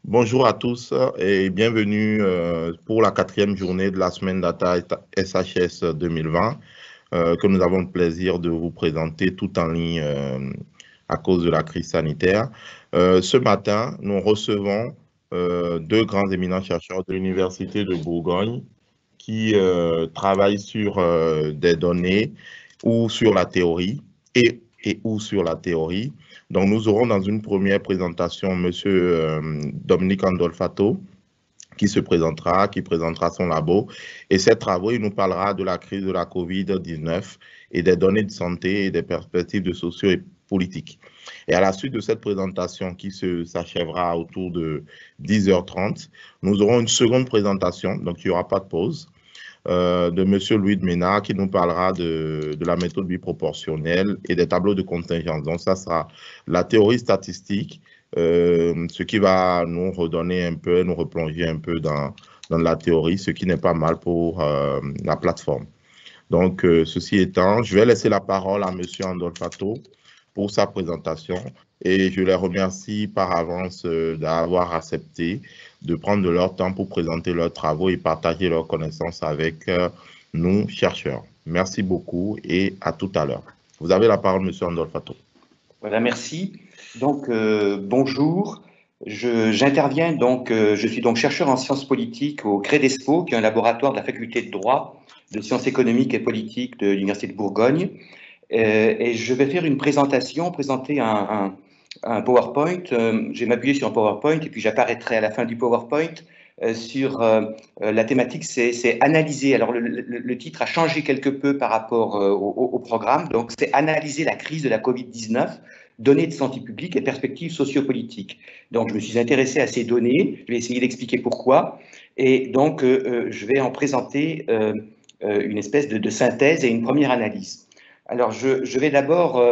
Bonjour à tous et bienvenue pour la quatrième journée de la semaine Data SHS 2020 que nous avons le plaisir de vous présenter tout en ligne à cause de la crise sanitaire. Ce matin, nous recevons deux grands éminents chercheurs de l'Université de Bourgogne qui travaillent sur des données ou sur la théorie et ou sur la théorie. Donc, nous aurons dans une première présentation M. Dominique Andolfato, qui présentera son labo. Et ses travaux, il nous parlera de la crise de la COVID-19 et des données de santé et des perspectives de socio et politiques. Et à la suite de cette présentation qui s'achèvera autour de 10h30, nous aurons une seconde présentation, donc il n'y aura pas de pause, de M. Louis de Ménard qui nous parlera de la méthode biproportionnelle et des tableaux de contingence. Donc ça sera la théorie statistique, ce qui va nous redonner un peu, nous replonger un peu dans la théorie, ce qui n'est pas mal pour la plateforme. Donc, ceci étant, je vais laisser la parole à M. Andolfato pour sa présentation et je les remercie par avance d'avoir accepté de prendre de leur temps pour présenter leurs travaux et partager leurs connaissances avec nous, chercheurs. Merci beaucoup et à tout à l'heure. Vous avez la parole, M. Andolfato. Voilà, merci. Donc, bonjour. J'interviens donc, je suis donc chercheur en sciences politiques au CREDESPO, qui est un laboratoire de la faculté de droit, de sciences économiques et politiques de l'Université de Bourgogne. Et je vais faire une présentation, présenter un PowerPoint. Je vais m'appuyer sur un PowerPoint et puis j'apparaîtrai à la fin du PowerPoint sur la thématique, c'est analyser. Alors, le titre a changé quelque peu par rapport au programme. Donc, c'est analyser la crise de la COVID-19, données de santé publique et perspectives sociopolitiques. Donc, je me suis intéressé à ces données. Je vais essayer d'expliquer pourquoi. Et donc, je vais en présenter une espèce de synthèse et une première analyse. Alors, je vais d'abord,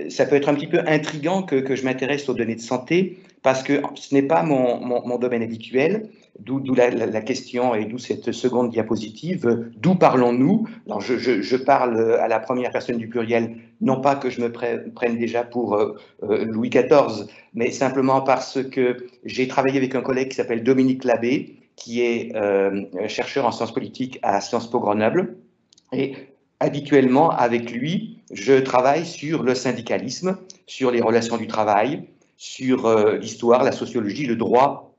ça peut être un petit peu intriguant que je m'intéresse aux données de santé parce que ce n'est pas mon domaine habituel, d'où la question et d'où cette seconde diapositive. D'où parlons-nous? Alors, je parle à la première personne du pluriel, non pas que je me prenne déjà pour Louis XIV, mais simplement parce que j'ai travaillé avec un collègue qui s'appelle Dominique Labbé, qui est chercheur en sciences politiques à Sciences Po Grenoble. Et habituellement, avec lui, je travaille sur le syndicalisme, sur les relations du travail, sur l'histoire, la sociologie, le droit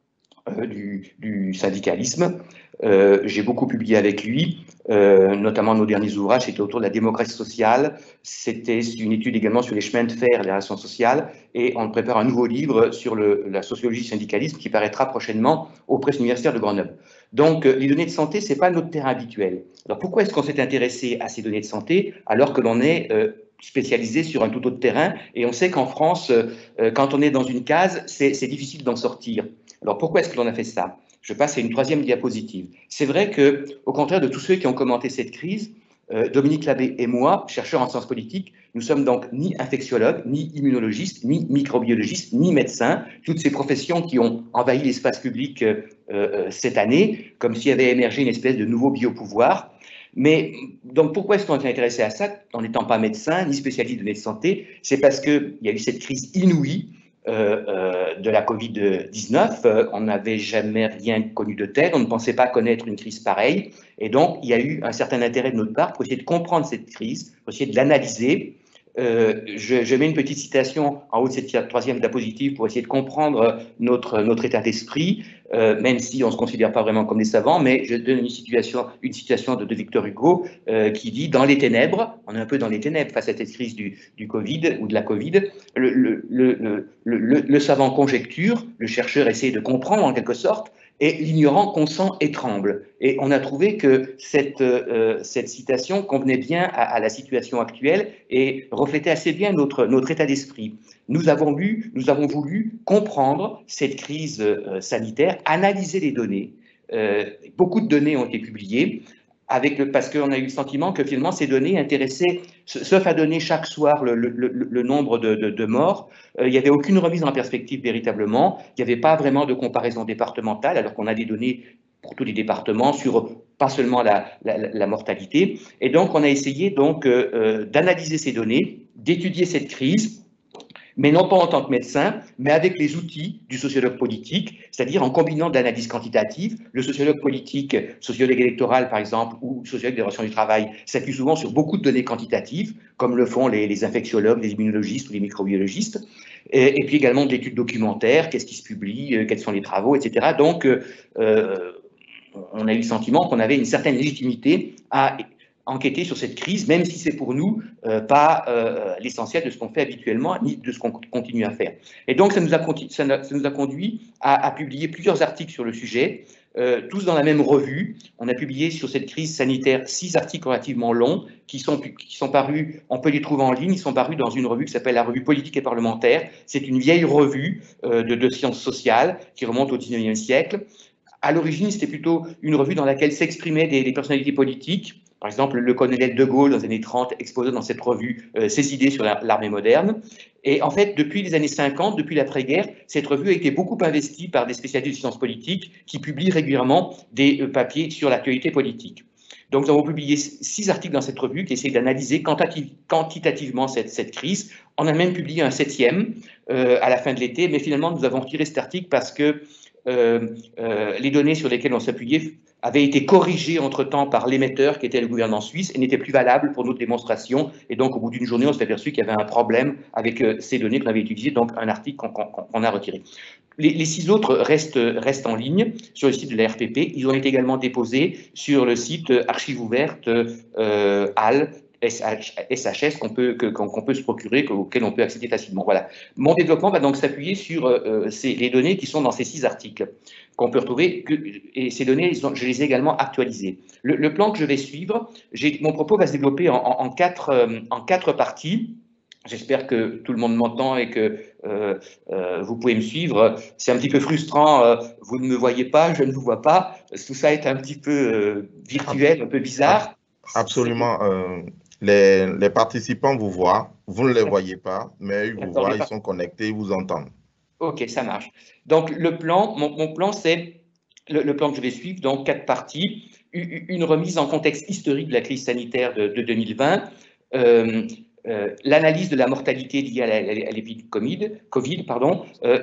du syndicalisme. J'ai beaucoup publié avec lui, notamment nos derniers ouvrages, c'était autour de la démocratie sociale, c'était une étude également sur les chemins de fer et les relations sociales, et on prépare un nouveau livre sur la sociologie du syndicalisme qui paraîtra prochainement aux presses universitaires de Grenoble. Donc, les données de santé, ce n'est pas notre terrain habituel. Alors, pourquoi est-ce qu'on s'est intéressé à ces données de santé alors que l'on est spécialisé sur un tout autre terrain? Et on sait qu'en France, quand on est dans une case, c'est difficile d'en sortir. Alors, pourquoi est-ce que l'on a fait ça? Je passe à une troisième diapositive. C'est vrai qu'au contraire de tous ceux qui ont commenté cette crise, Dominique Labbé et moi, chercheurs en sciences politiques, nous sommes donc ni infectiologues, ni immunologistes, ni microbiologistes, ni médecins, toutes ces professions qui ont envahi l'espace public cette année, comme s'il y avait émergé une espèce de nouveau biopouvoir. Mais donc pourquoi est-ce qu'on est intéressé à ça en n'étant pas médecin ni spécialiste de données de santé? C'est parce qu'il y a eu cette crise inouïe de la COVID-19. On n'avait jamais rien connu de tel, on ne pensait pas connaître une crise pareille. Et donc, il y a eu un certain intérêt de notre part pour essayer de comprendre cette crise, pour essayer de l'analyser. Je mets une petite citation en haut de cette troisième diapositive pour essayer de comprendre notre état d'esprit, même si on ne se considère pas vraiment comme des savants, mais je donne une citation de Victor Hugo qui dit « Dans les ténèbres », on est un peu dans les ténèbres face à cette crise du Covid ou de la Covid, le savant conjecture, le chercheur essaie de comprendre en quelque sorte, et l'ignorant consent et tremble. Et on a trouvé que cette citation convenait bien à la situation actuelle et reflétait assez bien notre état d'esprit. Nous avons voulu comprendre cette crise sanitaire, analyser les données. Beaucoup de données ont été publiées, parce qu'on a eu le sentiment que finalement ces données intéressaient, sauf à donner chaque soir le nombre de morts, il n'y avait aucune remise en perspective véritablement, il n'y avait pas vraiment de comparaison départementale, alors qu'on a des données pour tous les départements sur pas seulement la mortalité. Et donc on a essayé donc d'analyser ces données, d'étudier cette crise, mais non pas en tant que médecin, mais avec les outils du sociologue politique, c'est-à-dire en combinant de l'analyse quantitative. Le sociologue politique, sociologue électoral par exemple, ou sociologue des relations du travail, s'appuie souvent sur beaucoup de données quantitatives, comme le font les infectiologues, les immunologistes ou les microbiologistes, et puis également de l'étude documentaire, qu'est-ce qui se publie, quels sont les travaux, etc. Donc, on a eu le sentiment qu'on avait une certaine légitimité à enquêter sur cette crise, même si c'est pour nous pas l'essentiel de ce qu'on fait habituellement, ni de ce qu'on continue à faire. Et donc, ça nous a conduit à publier plusieurs articles sur le sujet, tous dans la même revue. On a publié sur cette crise sanitaire 6 articles relativement longs qui sont parus, on peut les trouver en ligne, ils sont parus dans une revue qui s'appelle la Revue politique et parlementaire. C'est une vieille revue de sciences sociales qui remonte au 19e siècle. À l'origine, c'était plutôt une revue dans laquelle s'exprimaient des personnalités politiques. Par exemple, le colonel de Gaulle, dans les années 30, exposait dans cette revue ses idées sur l'armée moderne. Et en fait, depuis les années 50, depuis l'après-guerre, cette revue a été beaucoup investie par des spécialistes de sciences politiques qui publient régulièrement des papiers sur l'actualité politique. Donc, nous avons publié 6 articles dans cette revue qui essayent d'analyser quantitativement cette crise. On a même publié un 7e à la fin de l'été, mais finalement, nous avons retiré cet article parce que les données sur lesquelles on s'appuyait avaient été corrigées entre-temps par l'émetteur qui était le gouvernement suisse et n'étaient plus valables pour notre démonstration. Et donc, au bout d'une journée, on s'est aperçu qu'il y avait un problème avec ces données qu'on avait utilisées, donc un article qu'on a retiré. Les 6 autres restent en ligne sur le site de la RPP. Ils ont été également déposés sur le site Archives ouvertes HAL, SHS qu'on peut se procurer, auquel on peut accéder facilement. Voilà. Mon développement va donc s'appuyer sur les données qui sont dans ces 6 articles qu'on peut retrouver, et ces données, je les ai également actualisées. Le plan que je vais suivre, mon propos va se développer en 4 parties. J'espère que tout le monde m'entend et que vous pouvez me suivre. C'est un petit peu frustrant, vous ne me voyez pas, je ne vous vois pas. Tout ça est un petit peu virtuel, un peu bizarre. Absolument. Les participants vous voient, vous ne les voyez pas, mais ils vous voient, ils sont connectés, ils vous entendent. Ok, ça marche. Donc, le plan, mon plan, c'est le plan que je vais suivre, donc 4 parties. Une remise en contexte historique de la crise sanitaire de 2020, l'analyse de la mortalité liée à l'épidémie Covid,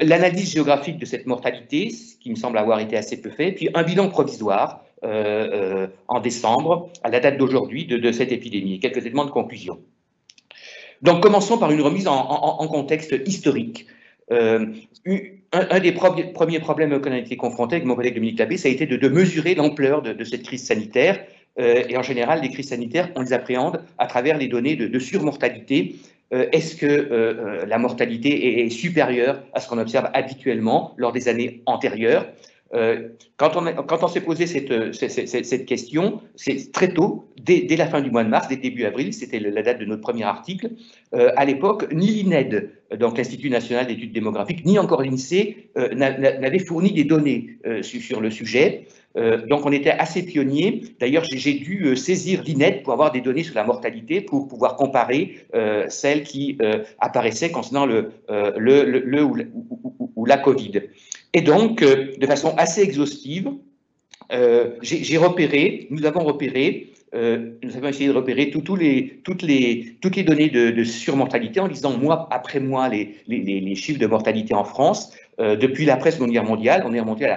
l'analyse géographique de cette mortalité, ce qui me semble avoir été assez peu fait, puis un bilan provisoire en décembre, à la date d'aujourd'hui, de cette épidémie, quelques éléments de conclusion. Donc, commençons par une remise en contexte historique. Un des premiers problèmes qu'on a été confrontés avec mon collègue Dominique Labbé, ça a été de mesurer l'ampleur de cette crise sanitaire. Et en général, les crises sanitaires, on les appréhende à travers les données de surmortalité. Est-ce que la mortalité est supérieure à ce qu'on observe habituellement lors des années antérieures? Quand on s'est posé cette question, c'est très tôt, dès la fin du mois de mars, dès début avril, c'était la date de notre premier article, à l'époque, ni l'INED, donc l'Institut national d'études démographiques, ni encore l'INSEE n'avaient fourni des données sur le sujet. Donc on était assez pionniers. D'ailleurs, j'ai dû saisir l'INED pour avoir des données sur la mortalité, pour pouvoir comparer celles qui apparaissaient concernant ou la Covid. Et donc, de façon assez exhaustive, nous avons essayé de repérer toutes les données de surmortalité en lisant mois après mois les chiffres de mortalité en France. Depuis l'après-Seconde Guerre mondiale, on est remonté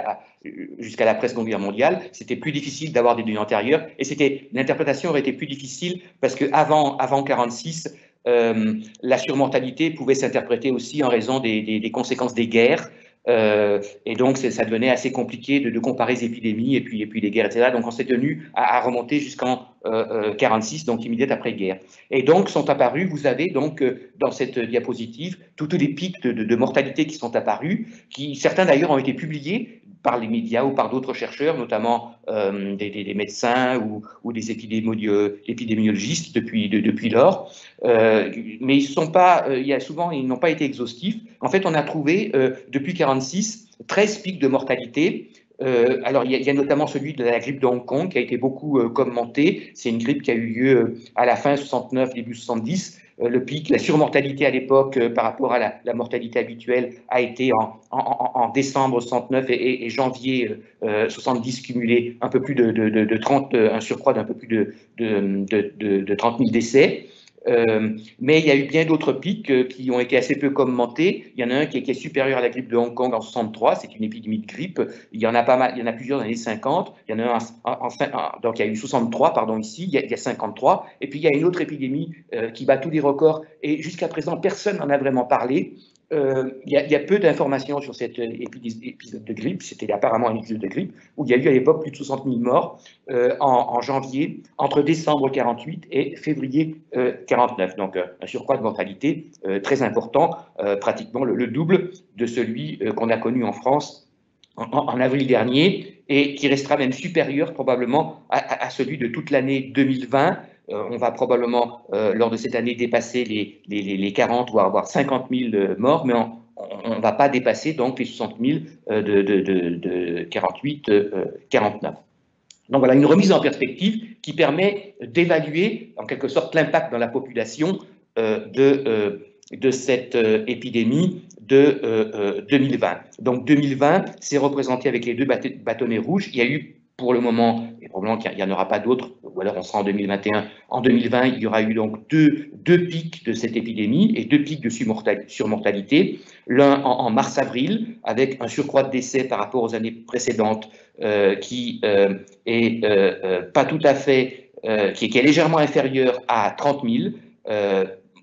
jusqu'à l'après-Seconde Guerre mondiale, c'était plus difficile d'avoir des données antérieures et l'interprétation aurait été plus difficile parce qu'avant 1946, la surmortalité pouvait s'interpréter aussi en raison des conséquences des guerres. Et donc, ça devenait assez compliqué de comparer les épidémies et puis les guerres, etc. Donc, on s'est tenu à remonter jusqu'en 1946, donc immédiat après-guerre. Et donc, sont apparus, vous avez donc dans cette diapositive, tous les pics de mortalité qui sont apparus, certains d'ailleurs ont été publiés par les médias ou par d'autres chercheurs, notamment des médecins ou des épidémiologistes depuis lors. Mais ils n'ont pas été exhaustifs. En fait, on a trouvé, depuis 1946, 13 pics de mortalité. Alors, il y a notamment celui de la grippe de Hong Kong qui a été beaucoup commenté. C'est une grippe qui a eu lieu à la fin 69, début 70. Le pic, la surmortalité à l'époque par rapport à la mortalité habituelle a été en décembre 69 et janvier 70 cumulé un peu plus de 30, un surcroît d'un peu plus de 30 000 décès. Mais il y a eu bien d'autres pics qui ont été assez peu commentés. Il y en a un qui est supérieur à la grippe de Hong Kong en 63, c'est une épidémie de grippe. Il y en a pas mal, il y en a plusieurs dans les années 50. Il y en a un donc il y a eu 63, pardon, ici, il y a 53. Et puis il y a une autre épidémie qui bat tous les records. Et jusqu'à présent, personne n'en a vraiment parlé. Il y a peu d'informations sur cet épisode de grippe. C'était apparemment un épisode de grippe où il y a eu à l'époque plus de 60 000 morts en janvier, entre décembre 48 et février 49. Donc un surcroît de mortalité très important, pratiquement le double de celui qu'on a connu en France en avril dernier, et qui restera même supérieur probablement à celui de toute l'année 2020. On va probablement, lors de cette année, dépasser les 40, voire 50 000 morts, mais on ne va pas dépasser donc les 60 000 de 48-49. Donc voilà, une remise en perspective qui permet d'évaluer en quelque sorte l'impact dans la population de cette épidémie de 2020. Donc 2020, c'est représenté avec les deux bâtonnets rouges. Il y a eu pour le moment, et probablement qu'il n'y en aura pas d'autres, ou alors on sera en 2021. En 2020, il y aura eu donc deux pics de cette épidémie et deux pics de surmortalité. L'un en mars-avril, avec un surcroît de décès par rapport aux années précédentes qui est pas tout à fait, qui est légèrement inférieur à 30 000,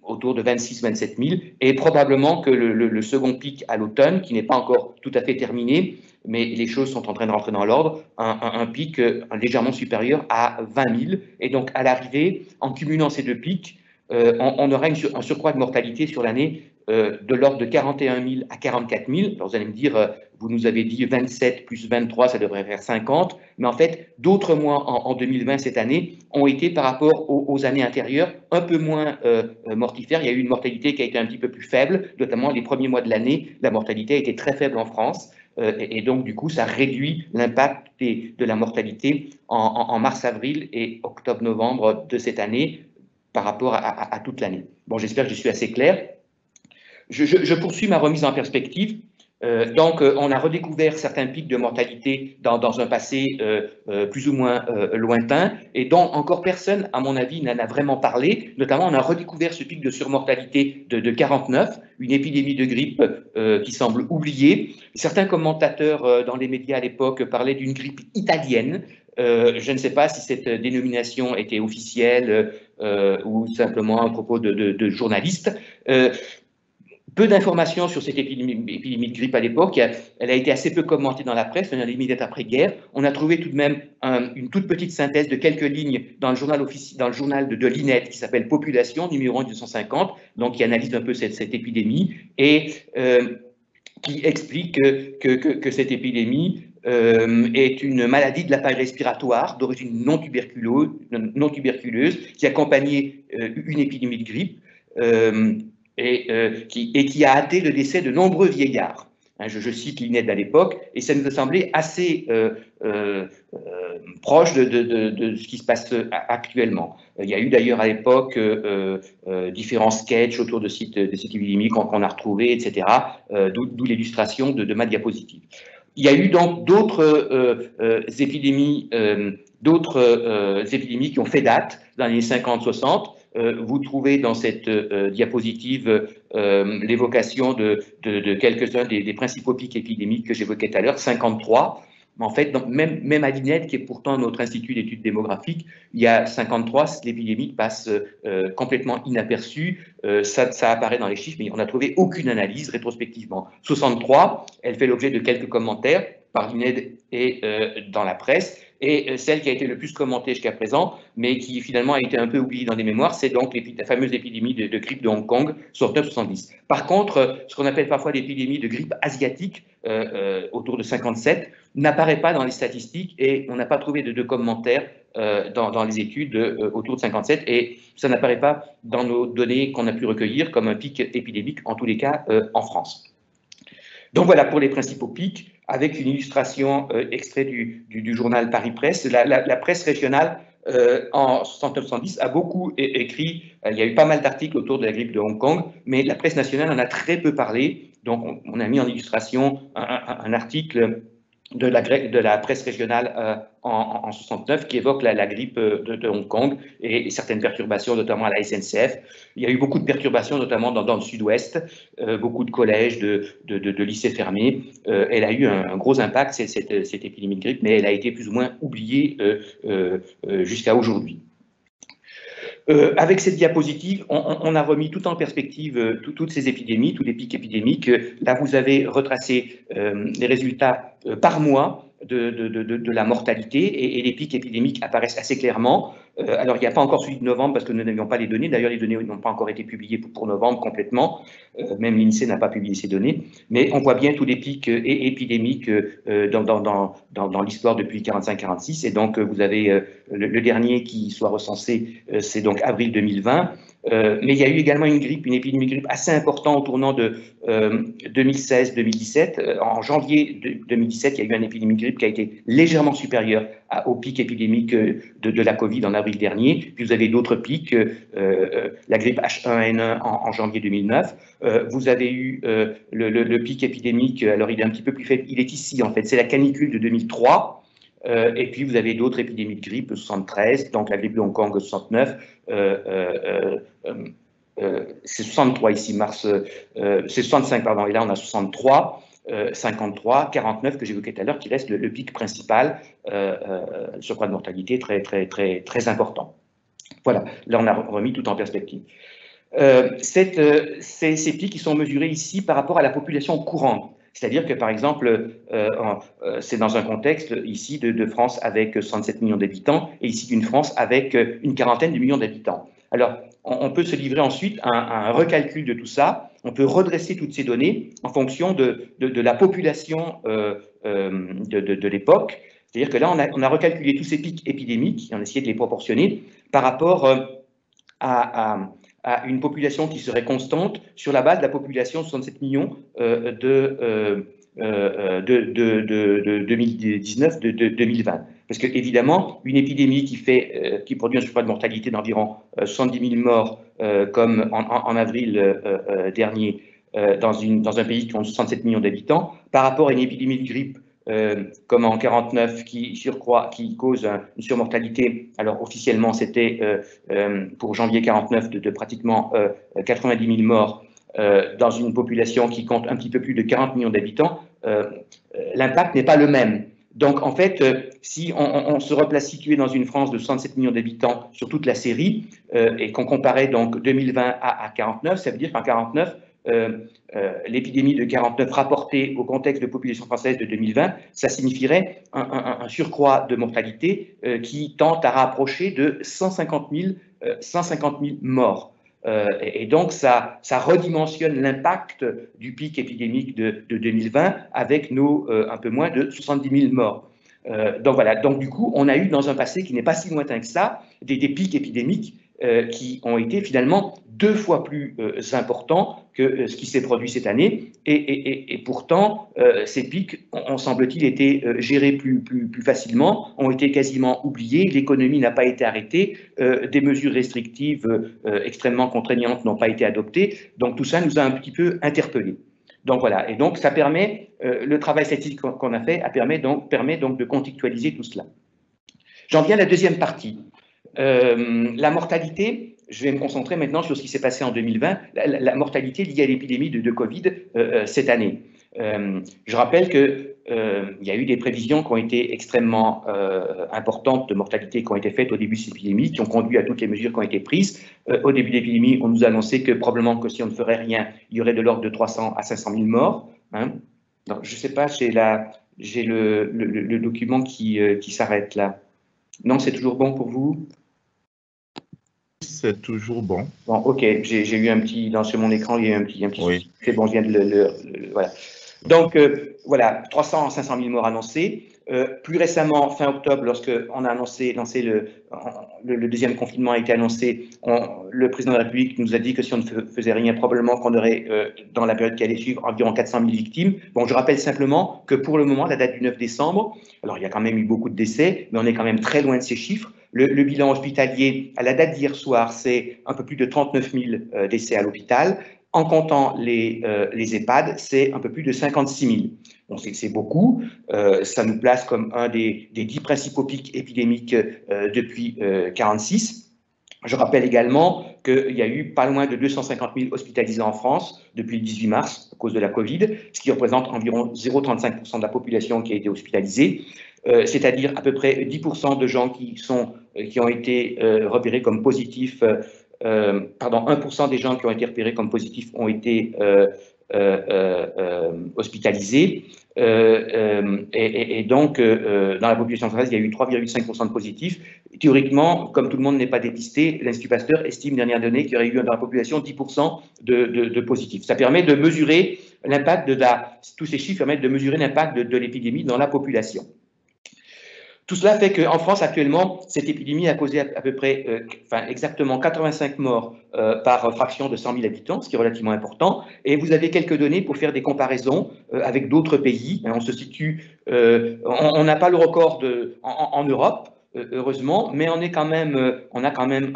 autour de 26-27 000, et probablement que le second pic à l'automne, qui n'est pas encore tout à fait terminé, mais les choses sont en train de rentrer dans l'ordre, un pic légèrement supérieur à 20 000. Et donc, à l'arrivée, en cumulant ces deux pics, on aura un surcroît de mortalité sur l'année de l'ordre de 41 000 à 44 000. Alors, vous allez me dire, vous nous avez dit 27 plus 23, ça devrait faire 50. Mais en fait, d'autres mois en 2020, cette année, ont été, par rapport aux années antérieures, un peu moins mortifères. Il y a eu une mortalité qui a été un petit peu plus faible, notamment les premiers mois de l'année. La mortalité a été très faible en France. Et donc, du coup, ça réduit l'impact de la mortalité en mars-avril et octobre-novembre de cette année par rapport à toute l'année. Bon, j'espère que je suis assez clair. Je poursuis ma remise en perspective. Donc, on a redécouvert certains pics de mortalité dans un passé plus ou moins lointain, et dont encore personne, à mon avis, n'en a vraiment parlé. Notamment, on a redécouvert ce pic de surmortalité de 49, une épidémie de grippe qui semble oubliée. Certains commentateurs dans les médias à l'époque parlaient d'une grippe italienne. Je ne sais pas si cette dénomination était officielle ou simplement un propos de journalistes. Peu d'informations sur cette épidémie de grippe à l'époque. Elle a été assez peu commentée dans la presse, dans les immédiats après-guerre. On a trouvé tout de même une toute petite synthèse de quelques lignes dans le journal de l'INED qui s'appelle Population, numéro 1250, donc qui analyse un peu cette épidémie et qui explique que cette épidémie est une maladie de l'appareil respiratoire d'origine non tuberculeuse qui accompagnait une épidémie de grippe. Et qui a hâté le décès de nombreux vieillards. Je cite l'INED à l'époque, et ça nous a semblé assez proche de ce qui se passe actuellement. Il y a eu d'ailleurs à l'époque différents sketchs autour de cette épidémie qu'on a retrouvés, etc., d'où l'illustration de ma diapositive. Il y a eu donc d'autres épidémies qui ont fait date dans les années 50-60. Vous trouvez dans cette diapositive l'évocation de quelques-uns des principaux pics épidémiques que j'évoquais tout à l'heure, 53. En fait, même à l'INED, qui est pourtant notre institut d'études démographiques, il y a 53, l'épidémie passe complètement inaperçue. Ça apparaît dans les chiffres, mais on n'a trouvé aucune analyse rétrospectivement. 63, elle fait l'objet de quelques commentaires par l'INED et dans la presse. Et celle qui a été le plus commentée jusqu'à présent, mais qui finalement a été un peu oubliée dans les mémoires, c'est donc la fameuse épidémie de grippe de Hong Kong, 69-70. Par contre, ce qu'on appelle parfois l'épidémie de grippe asiatique, autour de 57, n'apparaît pas dans les statistiques et on n'a pas trouvé de commentaires dans les études autour de 57, et ça n'apparaît pas dans nos données qu'on a pu recueillir comme un pic épidémique, en tous les cas en France. Donc voilà pour les principaux pics, avec une illustration extrait du journal Paris Presse. La presse régionale en 69-70 a beaucoup écrit, il y a eu pas mal d'articles autour de la grippe de Hong Kong, mais la presse nationale en a très peu parlé. Donc on a mis en illustration un article de la presse régionale en 69 qui évoque la grippe de Hong Kong et certaines perturbations, notamment à la SNCF. Il y a eu beaucoup de perturbations, notamment dans le sud-ouest, beaucoup de collèges, de lycées fermés. Elle a eu un gros impact, cette épidémie de grippe, mais elle a été plus ou moins oubliée jusqu'à aujourd'hui. Avec cette diapositive, on a remis tout en perspective toutes ces épidémies, tous les pics épidémiques. Là, vous avez retracé les résultats par mois de la mortalité et les pics épidémiques apparaissent assez clairement. Alors, il n'y a pas encore celui de novembre parce que nous n'avions pas les données. D'ailleurs, les données n'ont pas encore été publiées pour novembre complètement. Même l'INSEE n'a pas publié ces données. Mais on voit bien tous les pics épidémiques dans l'histoire depuis 45-46. Et donc, vous avez le dernier qui soit recensé, c'est donc avril 2020. Mais il y a eu également une épidémie de grippe assez importante au tournant de 2016-2017. En janvier 2017, il y a eu une épidémie de grippe qui a été légèrement supérieure au pic épidémique de la Covid en avril dernier. Puis vous avez d'autres pics, la grippe H1N1 en janvier 2009. Vous avez eu le pic épidémique, alors il est un petit peu plus faible, il est ici en fait, c'est la canicule de 2003. Et puis vous avez d'autres épidémies de grippe, 73, donc la grippe de Hong Kong 69, c'est 63 ici, mars, c'est 65, pardon, et là on a 63, 53, 49 que j'évoquais tout à l'heure, qui reste le pic principal, le surcroît de mortalité très important. Voilà, là on a remis tout en perspective. Ces pics qui sont mesurés ici par rapport à la population courante. C'est-à-dire que, par exemple, c'est dans un contexte ici de France avec 67 millions d'habitants et ici d'une France avec une quarantaine de millions d'habitants. Alors, on peut se livrer ensuite à un recalcul de tout ça. On peut redresser toutes ces données en fonction de la population de l'époque. C'est-à-dire que là, on a recalculé tous ces pics épidémiques et on a essayé de les proportionner par rapport à une population qui serait constante sur la base de la population 67 millions de 2019, de 2020. Parce que évidemment, une épidémie qui produit un surcroît de mortalité d'environ 70 000 morts, comme en avril dernier, dans un pays qui compte 67 millions d'habitants, par rapport à une épidémie de grippe comme en 49 qui cause une surmortalité. Alors officiellement c'était pour janvier 49 de pratiquement 90 000 morts dans une population qui compte un petit peu plus de 40 millions d'habitants. L'impact n'est pas le même. Donc en fait, si on se replace situé dans une France de 67 millions d'habitants sur toute la série et qu'on comparait donc 2020 à 49, ça veut dire qu'en 49 l'épidémie de 49 rapportée au contexte de population française de 2020, ça signifierait un surcroît de mortalité qui tente à rapprocher de 150 000 morts. Et donc, ça redimensionne l'impact du pic épidémique de 2020 avec nos un peu moins de 70 000 morts. Donc voilà, donc du coup, on a eu dans un passé qui n'est pas si lointain que ça, des pics épidémiques qui ont été finalement 2 fois plus importants que ce qui s'est produit cette année. Et pourtant, ces pics ont semble-t-il été gérés plus facilement, ont été quasiment oubliés, l'économie n'a pas été arrêtée, des mesures restrictives extrêmement contraignantes n'ont pas été adoptées. Donc tout ça nous a un petit peu interpellés. Donc voilà, et donc ça permet, le travail statistique qu'on a fait permet donc de contextualiser tout cela. J'en viens à la deuxième partie. La mortalité, je vais me concentrer maintenant sur ce qui s'est passé en 2020, la mortalité liée à l'épidémie de Covid cette année. Je rappelle qu'il y a eu des prévisions qui ont été extrêmement importantes de mortalité qui ont été faites au début de cette épidémie, qui ont conduit à toutes les mesures qui ont été prises. Au début de l'épidémie, on nous a annoncé que probablement que si on ne ferait rien, il y aurait de l'ordre de 300 à 500 000 morts. Hein. Donc, je ne sais pas, j'ai le document qui s'arrête là. Non, c'est toujours bon pour vous? C'est toujours bon. Bon, ok, j'ai eu un petit, sur mon écran, il y a eu un petit oui. souci. C'est bon, je viens de voilà. Donc, voilà, 300 à 500 000 morts annoncés. Plus récemment, fin octobre, lorsqu'on a lancé le deuxième confinement a été annoncé, le président de la République nous a dit que si on ne faisait rien, probablement qu'on aurait, dans la période qui allait suivre, environ 400 000 victimes. Bon, je rappelle simplement que pour le moment, la date du 9 décembre, alors il y a quand même eu beaucoup de décès, mais on est quand même très loin de ces chiffres. Le bilan hospitalier, à la date d'hier soir, c'est un peu plus de 39 000 décès à l'hôpital. En comptant les EHPAD, c'est un peu plus de 56 000. Bon, c'est beaucoup. Ça nous place comme un des 10 principaux pics épidémiques depuis 1946. Je rappelle également qu'il y a eu pas loin de 250 000 hospitalisés en France depuis le 18 mars à cause de la Covid, ce qui représente environ 0,35% de la population qui a été hospitalisée, c'est-à-dire à peu près 10% de gens qui ont été repérés comme positifs, 1% des gens qui ont été repérés comme positifs ont été hospitalisés. Et donc, dans la population française, il y a eu 3,5% de positifs. Théoriquement, comme tout le monde n'est pas dépisté, l'Institut Pasteur estime, dernière donnée, qu'il y aurait eu dans la population 10% de positifs. Ça permet de mesurer l'impact tous ces chiffres permettent de mesurer l'impact de l'épidémie dans la population. Tout cela fait qu'en France, actuellement, cette épidémie a causé à peu près, exactement 85 morts par fraction de 100 000 habitants, ce qui est relativement important. Et vous avez quelques données pour faire des comparaisons avec d'autres pays. On se situe, on n'a pas le record en Europe, heureusement, mais on a quand même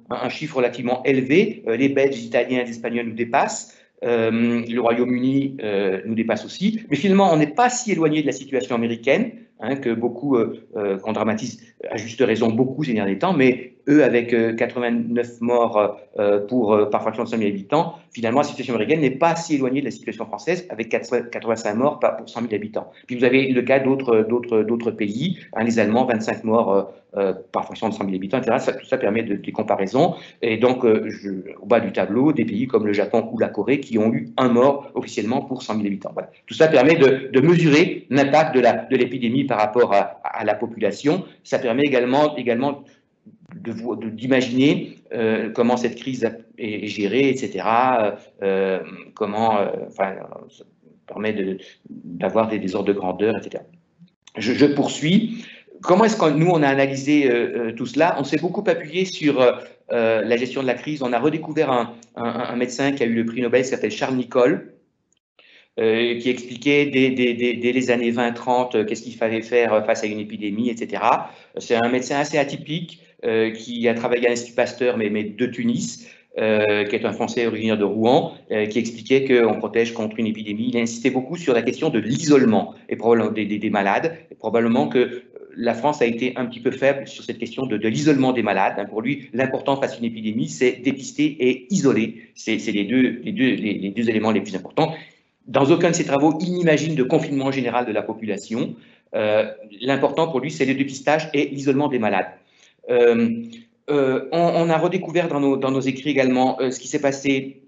un chiffre relativement élevé. Les Belges, les Italiens, les Espagnols nous dépassent. Le Royaume-Uni nous dépasse aussi. Mais finalement, on n'est pas si éloigné de la situation américaine, que beaucoup, qu'on dramatise à juste raison beaucoup ces derniers temps, mais eux, avec 89 morts par fraction de 100 000 habitants, finalement, la situation américaine n'est pas si éloignée de la situation française, avec 85 morts pour 100 000 habitants. Puis vous avez le cas d'autres pays, les Allemands, 25 morts par fraction de 100 000 habitants, etc. Tout ça permet des comparaisons. Et donc, au bas du tableau, des pays comme le Japon ou la Corée qui ont eu un mort officiellement pour 100 000 habitants. Voilà. Tout ça permet de mesurer l'impact de l'épidémie par rapport à la population. Ça permet également d'imaginer comment cette crise est gérée, etc. Ça permet d'avoir des ordres de grandeur, etc. Je poursuis. Comment est-ce que nous, on a analysé tout cela? On s'est beaucoup appuyé sur la gestion de la crise. On a redécouvert un médecin qui a eu le prix Nobel, qui s'appelle Charles Nicholl, qui expliquait dès les années 20-30 qu'est-ce qu'il fallait faire face à une épidémie, etc. C'est un médecin assez atypique qui a travaillé à l'Institut Pasteur, mais de Tunis, qui est un Français originaire de Rouen, qui expliquait qu'on protège contre une épidémie. Il insistait beaucoup sur la question de l'isolement des malades, et probablement que la France a été un petit peu faible sur cette question de l'isolement des malades. Pour lui, l'important face à une épidémie, c'est dépister et isoler. C'est les deux éléments les plus importants. Dans aucun de ses travaux, il n'imagine de confinement général de la population. L'important pour lui, c'est le dépistage et l'isolement des malades. On a redécouvert dans nos écrits également ce qui s'est passé,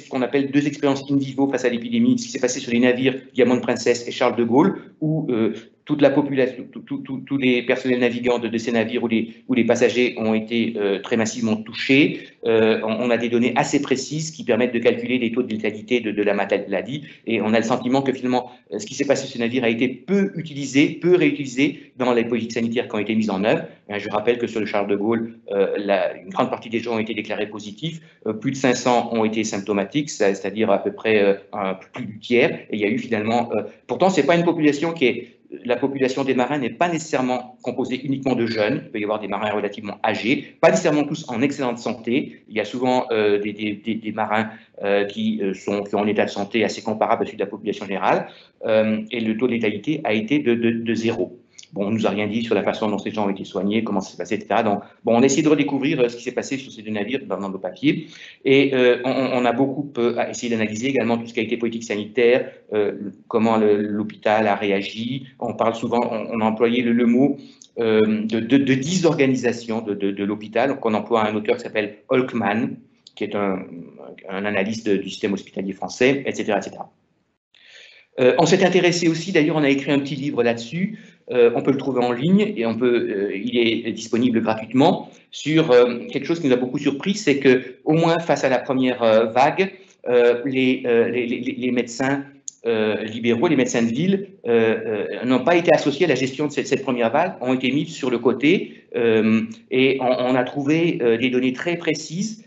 qu'on appelle deux expériences in vivo face à l'épidémie, ce qui s'est passé sur les navires Diamond Princess et Charles de Gaulle, où toute la population, tous les personnels navigants de ces navires où les passagers ont été très massivement touchés. On a des données assez précises qui permettent de calculer les taux de létalité de la maladie, et on a le sentiment que finalement ce qui s'est passé sur ces navires a été peu réutilisé dans les politiques sanitaires qui ont été mises en œuvre. Je rappelle que sur le Charles de Gaulle, une grande partie des gens ont été déclarés positifs, plus de 500 ont été symptomatiques, c'est-à-dire à peu près plus du tiers, et il y a eu finalement... pourtant, ce n'est pas une population la population des marins n'est pas nécessairement composée uniquement de jeunes. Il peut y avoir des marins relativement âgés, pas nécessairement tous en excellente santé. Il y a souvent des marins qui ont un état de santé assez comparable à celui de la population générale, et le taux de létalité a été de 0. Bon, on ne nous a rien dit sur la façon dont ces gens ont été soignés, comment ça s'est passé, etc. Donc, bon, on a essayé de redécouvrir ce qui s'est passé sur ces deux navires dans nos papiers. Et on a beaucoup essayé d'analyser également tout ce qui a été politique sanitaire, comment l'hôpital a réagi. On parle souvent, on a employé le mot de désorganisation de l'hôpital, qu'on emploie un auteur qui s'appelle Holkman, qui est un analyste du système hospitalier français, etc., etc. On s'est intéressé aussi, d'ailleurs, on a écrit un petit livre là-dessus, on peut le trouver en ligne et il est disponible gratuitement, sur quelque chose qui nous a beaucoup surpris, c'est qu'au moins face à la première vague, les médecins libéraux, les médecins de ville, n'ont pas été associés à la gestion de cette première vague, ont été mis sur le côté, et on a trouvé des données très précises.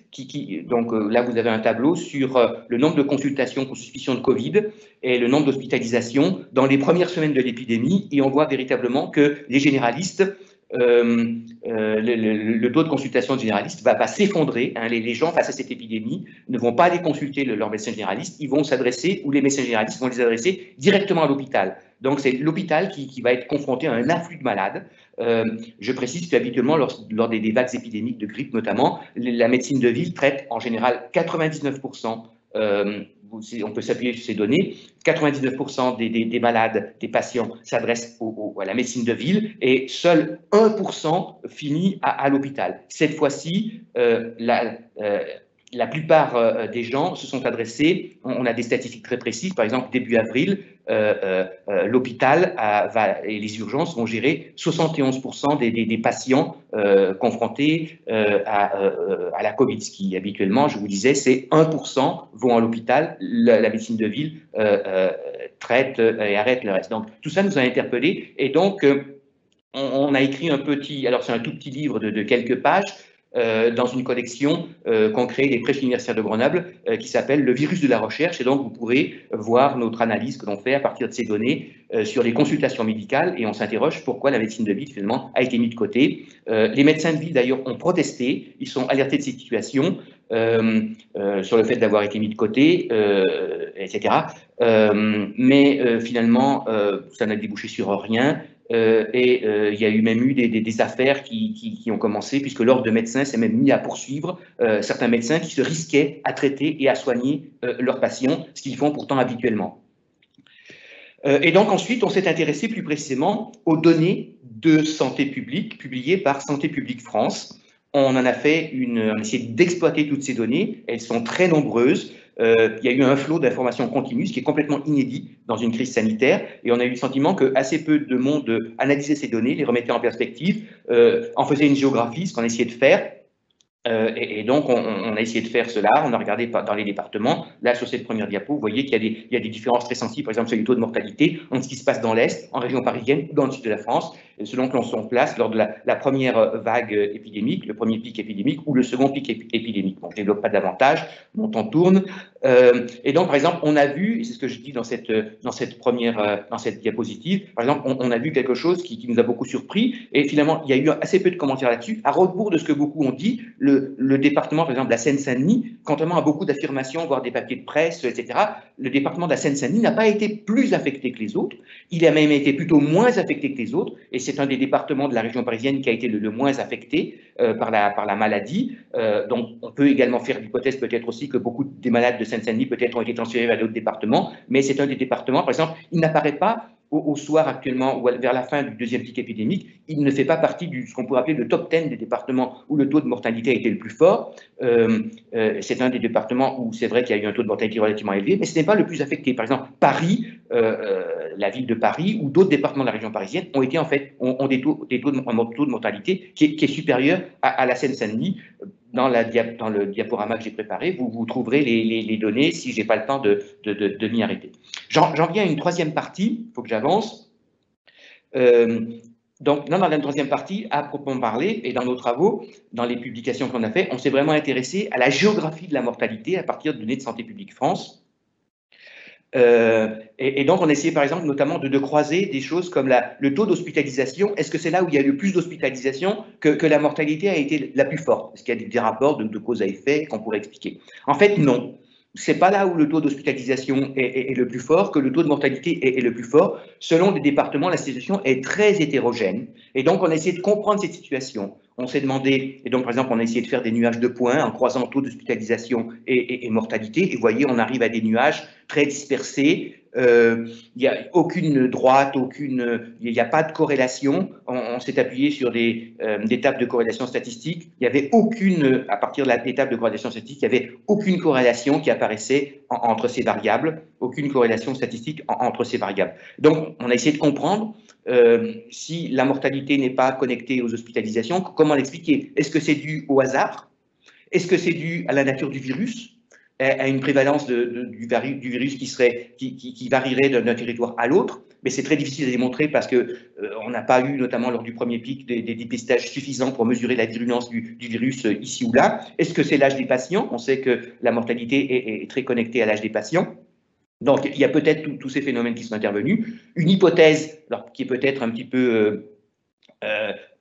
Donc là, vous avez un tableau sur le nombre de consultations pour suspicion de Covid et le nombre d'hospitalisations dans les premières semaines de l'épidémie, et on voit véritablement que les généralistes le taux de consultation de généralistes va s'effondrer. Hein. Les gens, face à cette épidémie, ne vont pas aller consulter leur médecin généraliste, ils vont s'adresser, ou les médecins généralistes vont les adresser directement à l'hôpital. Donc, c'est l'hôpital qui va être confronté à un afflux de malades. Je précise qu'habituellement, lors des vagues épidémiques de grippe notamment, la médecine de ville traite en général 99%, on peut s'appuyer sur ces données, 99% des malades, des patients s'adressent à la médecine de ville et seul 1% finit à l'hôpital. Cette fois-ci, la plupart des gens se sont adressés, on a des statistiques très précises, par exemple début avril, l'hôpital et les urgences vont gérer 71% des patients confrontés à la Covid, ce qui habituellement, je vous disais, c'est 1% vont à l'hôpital, la médecine de ville traite et arrête le reste. Donc tout ça nous a interpellés et donc on a écrit un petit, alors c'est un tout petit livre de quelques pages, dans une collection qu'ont créée les Presses universitaires de Grenoble qui s'appelle « Le virus de la recherche ». Et donc, vous pourrez voir notre analyse que l'on fait à partir de ces données sur les consultations médicales et on s'interroge pourquoi la médecine de ville, finalement, a été mise de côté. Les médecins de ville, d'ailleurs, ont protesté. Ils sont alertés de cette situation sur le fait d'avoir été mis de côté, etc. Mais finalement, ça n'a débouché sur rien. Il y a eu même eu des affaires qui ont commencé, puisque l'ordre de médecins s'est même mis à poursuivre certains médecins qui se risquaient à traiter et à soigner leurs patients, ce qu'ils font pourtant habituellement. Et donc ensuite, on s'est intéressé plus précisément aux données de santé publique publiées par Santé publique France. On en a fait on a essayé d'exploiter toutes ces données, elles sont très nombreuses. Il y a eu un flot d'informations continues, ce qui est complètement inédit dans une crise sanitaire, et on a eu le sentiment que assez peu de monde analysait ces données, les remettait en perspective, en faisait une géographie, ce qu'on a essayé de faire. Et donc, on a essayé de faire cela, on a regardé dans les départements. Là, sur cette première diapo, vous voyez qu'il y a des différences très sensibles, par exemple sur les taux de mortalité, entre ce qui se passe dans l'Est, en région parisienne ou dans le sud de la France, selon que l'on se place lors de la première vague épidémique, le premier pic épidémique ou le second pic épidémique. Bon, je ne développe pas davantage, mon temps tourne. Et donc, par exemple, on a vu, et c'est ce que je dis dans cette diapositive, par exemple, on a vu quelque chose qui nous a beaucoup surpris, et finalement, il y a eu assez peu de commentaires là-dessus, à rebours de ce que beaucoup ont dit. Le département, par exemple, de la Seine-Saint-Denis, contrairement à beaucoup d'affirmations, voire des papiers de presse, etc., le département de la Seine-Saint-Denis n'a pas été plus affecté que les autres, il a même été plutôt moins affecté que les autres, et c'est un des départements de la région parisienne qui a été le moins affecté par la maladie. Donc, on peut également faire l'hypothèse peut-être aussi que beaucoup des malades de Seine-Saint-Denis peut-être ont été transférés vers d'autres départements, mais c'est un des départements, par exemple, il n'apparaît pas au soir actuellement ou vers la fin du deuxième pic épidémique, il ne fait pas partie de ce qu'on pourrait appeler le top 10 des départements où le taux de mortalité a été le plus fort. C'est un des départements où c'est vrai qu'il y a eu un taux de mortalité relativement élevé, mais ce n'est pas le plus affecté. Par exemple, Paris, la ville de Paris ou d'autres départements de la région parisienne ont été en fait ont des taux de mortalité qui est supérieur à la Seine-Saint-Denis. Dans le diaporama que j'ai préparé, vous trouverez les données si je n'ai pas le temps de m'y arrêter. J'en viens à une troisième partie, il faut que j'avance. Donc, dans la troisième partie, à proprement parler, et dans nos travaux, dans les publications qu'on a fait, on s'est vraiment intéressé à la géographie de la mortalité à partir de données de Santé publique France. Et donc, on a essayé, par exemple, notamment de croiser des choses comme le taux d'hospitalisation. Est-ce que c'est là où il y a eu le plus d'hospitalisation que la mortalité a été la plus forte? Est-ce qu'il y a des rapports de cause à effet qu'on pourrait expliquer? En fait, non. C'est pas là où le taux d'hospitalisation est le plus fort que le taux de mortalité est le plus fort. Selon les départements, la situation est très hétérogène. Et donc, on a essayé de comprendre cette situation. On s'est demandé, et donc par exemple, on a essayé de faire des nuages de points en croisant taux d'hospitalisation et mortalité. Et vous voyez, on arrive à des nuages très dispersés. Il n'y a aucune droite, il n'y a pas de corrélation. On s'est appuyé sur des tables de corrélation statistique. Il n'y avait aucune, à partir de des tables de corrélation statistique, il n'y avait aucune corrélation qui apparaissait entre ces variables, aucune corrélation statistique entre ces variables. Donc, on a essayé de comprendre si la mortalité n'est pas connectée aux hospitalisations, comment l'expliquer? Est-ce que c'est dû au hasard? Est-ce que c'est dû à la nature du virus? À une prévalence du virus qui varierait d'un territoire à l'autre, mais c'est très difficile à démontrer parce qu'on n'a pas eu, notamment lors du premier pic, des dépistages suffisants pour mesurer la virulence du virus ici ou là. Est-ce que c'est l'âge des patients? On sait que la mortalité est très connectée à l'âge des patients. Donc, il y a peut-être tous ces phénomènes qui sont intervenus. Une hypothèse, alors, qui est peut-être un petit peu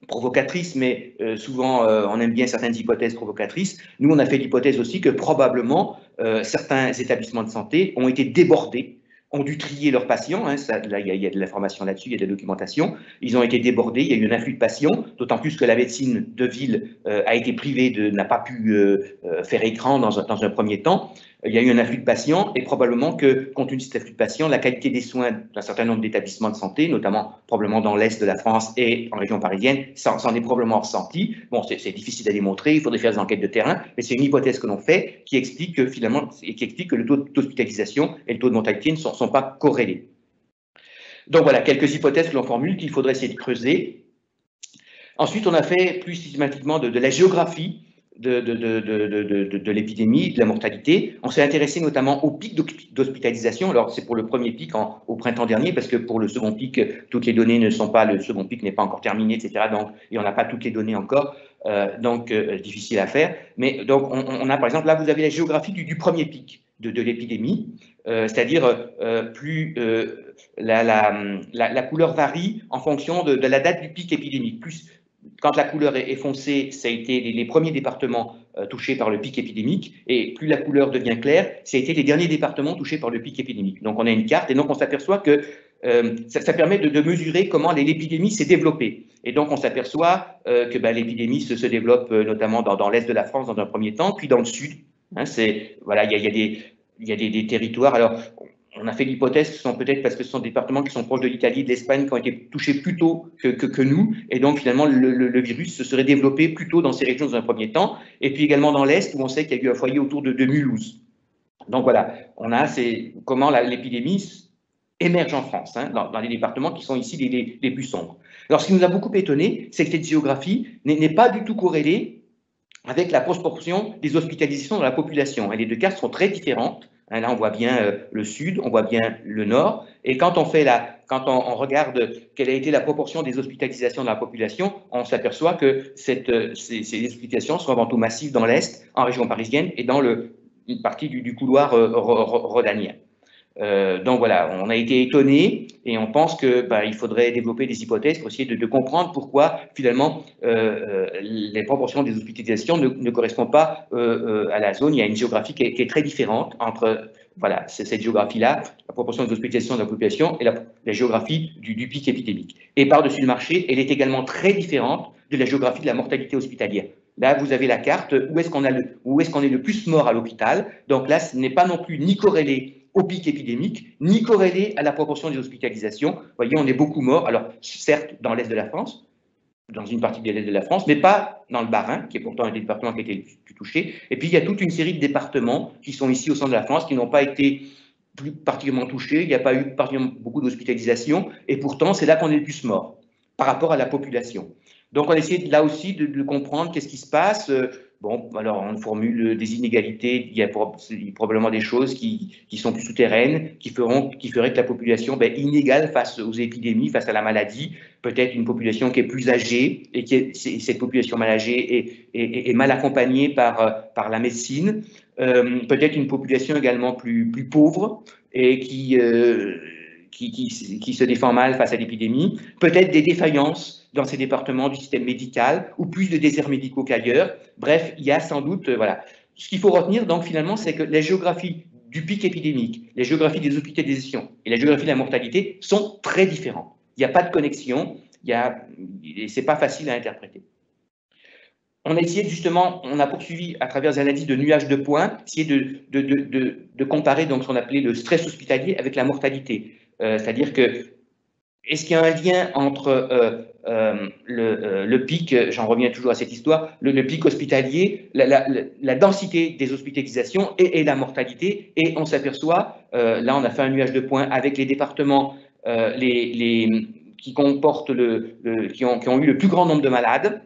provocatrice, mais souvent on aime bien certaines hypothèses provocatrices. Nous, on a fait l'hypothèse aussi que probablement certains établissements de santé ont été débordés, ont dû trier leurs patients. Hein, là, il y a de l'information là-dessus, il y a de la documentation. Ils ont été débordés, il y a eu un afflux de patients, d'autant plus que la médecine de ville a été privée, n'a pas pu faire écran dans un premier temps. Il y a eu un afflux de patients et probablement que, compte tenu de cet afflux de patients, la qualité des soins d'un certain nombre d'établissements de santé, notamment probablement dans l'Est de la France et en région parisienne, s'en est probablement ressenti. Bon, c'est difficile à démontrer, il faudrait faire des enquêtes de terrain, mais c'est une hypothèse que l'on fait qui explique que finalement, le taux d'hospitalisation et le taux de mortalité ne sont pas corrélés. Donc voilà, quelques hypothèses que l'on formule qu'il faudrait essayer de creuser. Ensuite, on a fait plus systématiquement de la géographie de l'épidémie, de la mortalité. On s'est intéressé notamment au pic d'hospitalisation. Alors, c'est pour le premier pic au printemps dernier, parce que pour le second pic, toutes les données ne sont pas, le second pic n'est pas encore terminé, etc. Donc, et on n'a pas toutes les données encore, difficile à faire. Mais donc, on a par exemple, là, vous avez la géographie du premier pic de l'épidémie, c'est-à-dire plus la couleur varie en fonction de la date du pic épidémique. Plus quand la couleur est foncée, ça a été les premiers départements touchés par le pic épidémique, et plus la couleur devient claire, ça a été les derniers départements touchés par le pic épidémique. Donc on a une carte, et donc on s'aperçoit que ça permet de mesurer comment l'épidémie s'est développée. Et donc on s'aperçoit que l'épidémie se développe notamment dans l'est de la France dans un premier temps, puis dans le sud. Hein, voilà, il y a des territoires. Alors, on a fait l'hypothèse que ce sont peut-être parce que ce sont des départements qui sont proches de l'Italie, de l'Espagne, qui ont été touchés plus tôt que nous, et donc finalement le virus se serait développé plus tôt dans ces régions dans un premier temps, et puis également dans l'Est où on sait qu'il y a eu un foyer autour de Mulhouse. Donc voilà, on a comment l'épidémie émerge en France, hein, dans les départements qui sont ici les plus sombres. Alors ce qui nous a beaucoup étonné, c'est que cette géographie n'est pas du tout corrélée avec la proportion des hospitalisations dans la population. Et les deux cartes sont très différentes. Là, on voit bien le sud, on voit bien le nord. Et quand on regarde quelle a été la proportion des hospitalisations dans la population, on s'aperçoit que ces hospitalisations sont avant tout massives dans l'Est, en région parisienne, et dans une partie du couloir rhodanien. Donc voilà, on a été étonnés et on pense qu'il faudrait développer des hypothèses pour essayer de comprendre pourquoi finalement les proportions des hospitalisations ne correspondent pas à la zone. Il y a une géographie qui est très différente entre cette géographie-là, la proportion des hospitalisations de la population, et la géographie du pic épidémique. Et par-dessus le marché, elle est également très différente de la géographie de la mortalité hospitalière. Là, vous avez la carte où est-ce qu'on est le plus mort à l'hôpital. Donc là, ce n'est pas non plus ni corrélé au pic épidémique, ni corrélé à la proportion des hospitalisations. Vous voyez, on est beaucoup morts, alors certes dans l'Est de la France, dans une partie de l'Est de la France, mais pas dans le Bas-Rhin, qui est pourtant un des départements qui a été le plus touché. Et puis il y a toute une série de départements qui sont ici au centre de la France, qui n'ont pas été plus particulièrement touchés, il n'y a pas eu particulièrement beaucoup d'hospitalisations, et pourtant c'est là qu'on est le plus mort par rapport à la population. Donc on essaie là aussi de comprendre qu'est-ce qui se passe. Bon, alors on formule des inégalités, il y a probablement des choses qui sont plus souterraines, qui feraient que la population inégale face aux épidémies, face à la maladie, peut-être une population qui est plus âgée, et cette population mal âgée est mal accompagnée par la médecine, peut-être une population également plus pauvre et qui se défend mal face à l'épidémie, peut-être des défaillances dans ces départements du système médical, ou plus de déserts médicaux qu'ailleurs. Bref, il y a sans doute, voilà. Ce qu'il faut retenir, donc, finalement, c'est que la géographie du pic épidémique, la géographie des hospitalisations et la géographie de la mortalité sont très différentes. Il n'y a pas de connexion, c'est pas facile à interpréter. On a essayé justement, on a poursuivi à travers des analyses de nuages de points, essayer de comparer donc ce qu'on appelait le stress hospitalier avec la mortalité. C'est-à-dire que, est-ce qu'il y a un lien entre le pic, j'en reviens toujours à cette histoire, le pic hospitalier, la densité des hospitalisations et la mortalité, et on s'aperçoit, là on a fait un nuage de points avec les départements qui comportent qui ont eu le plus grand nombre de malades,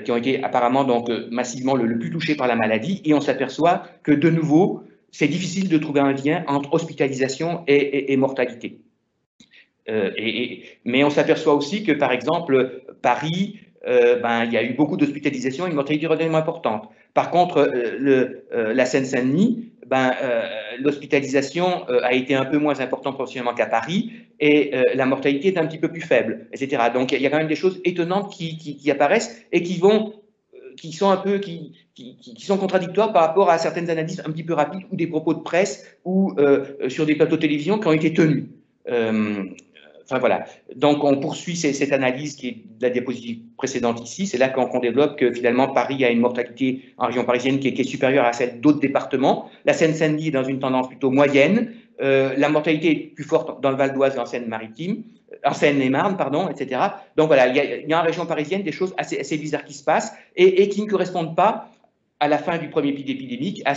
qui ont été apparemment donc massivement le plus touchés par la maladie, et on s'aperçoit que de nouveau, c'est difficile de trouver un lien entre hospitalisation et mortalité. Mais on s'aperçoit aussi que, par exemple, Paris, il y a eu beaucoup d'hospitalisations et une mortalité relativement importante. Par contre, la Seine-Saint-Denis, l'hospitalisation a été un peu moins importante proportionnellement qu'à Paris et la mortalité est un petit peu plus faible, etc. Donc il y a quand même des choses étonnantes qui apparaissent et qui sont contradictoires par rapport à certaines analyses un petit peu rapides ou des propos de presse ou sur des plateaux de télévision qui ont été tenus. Enfin voilà, donc on poursuit cette analyse qui est de la diapositive précédente ici. C'est là qu'on développe que finalement Paris a une mortalité en région parisienne qui est supérieure à celle d'autres départements. La Seine-Saint-Denis est dans une tendance plutôt moyenne. La mortalité est plus forte dans le Val d'Oise et en Seine-Maritime, en Seine-et-Marne, pardon, etc. Donc voilà, il y a en région parisienne des choses assez bizarres qui se passent et qui ne correspondent pas à la fin du premier pic épidémique, à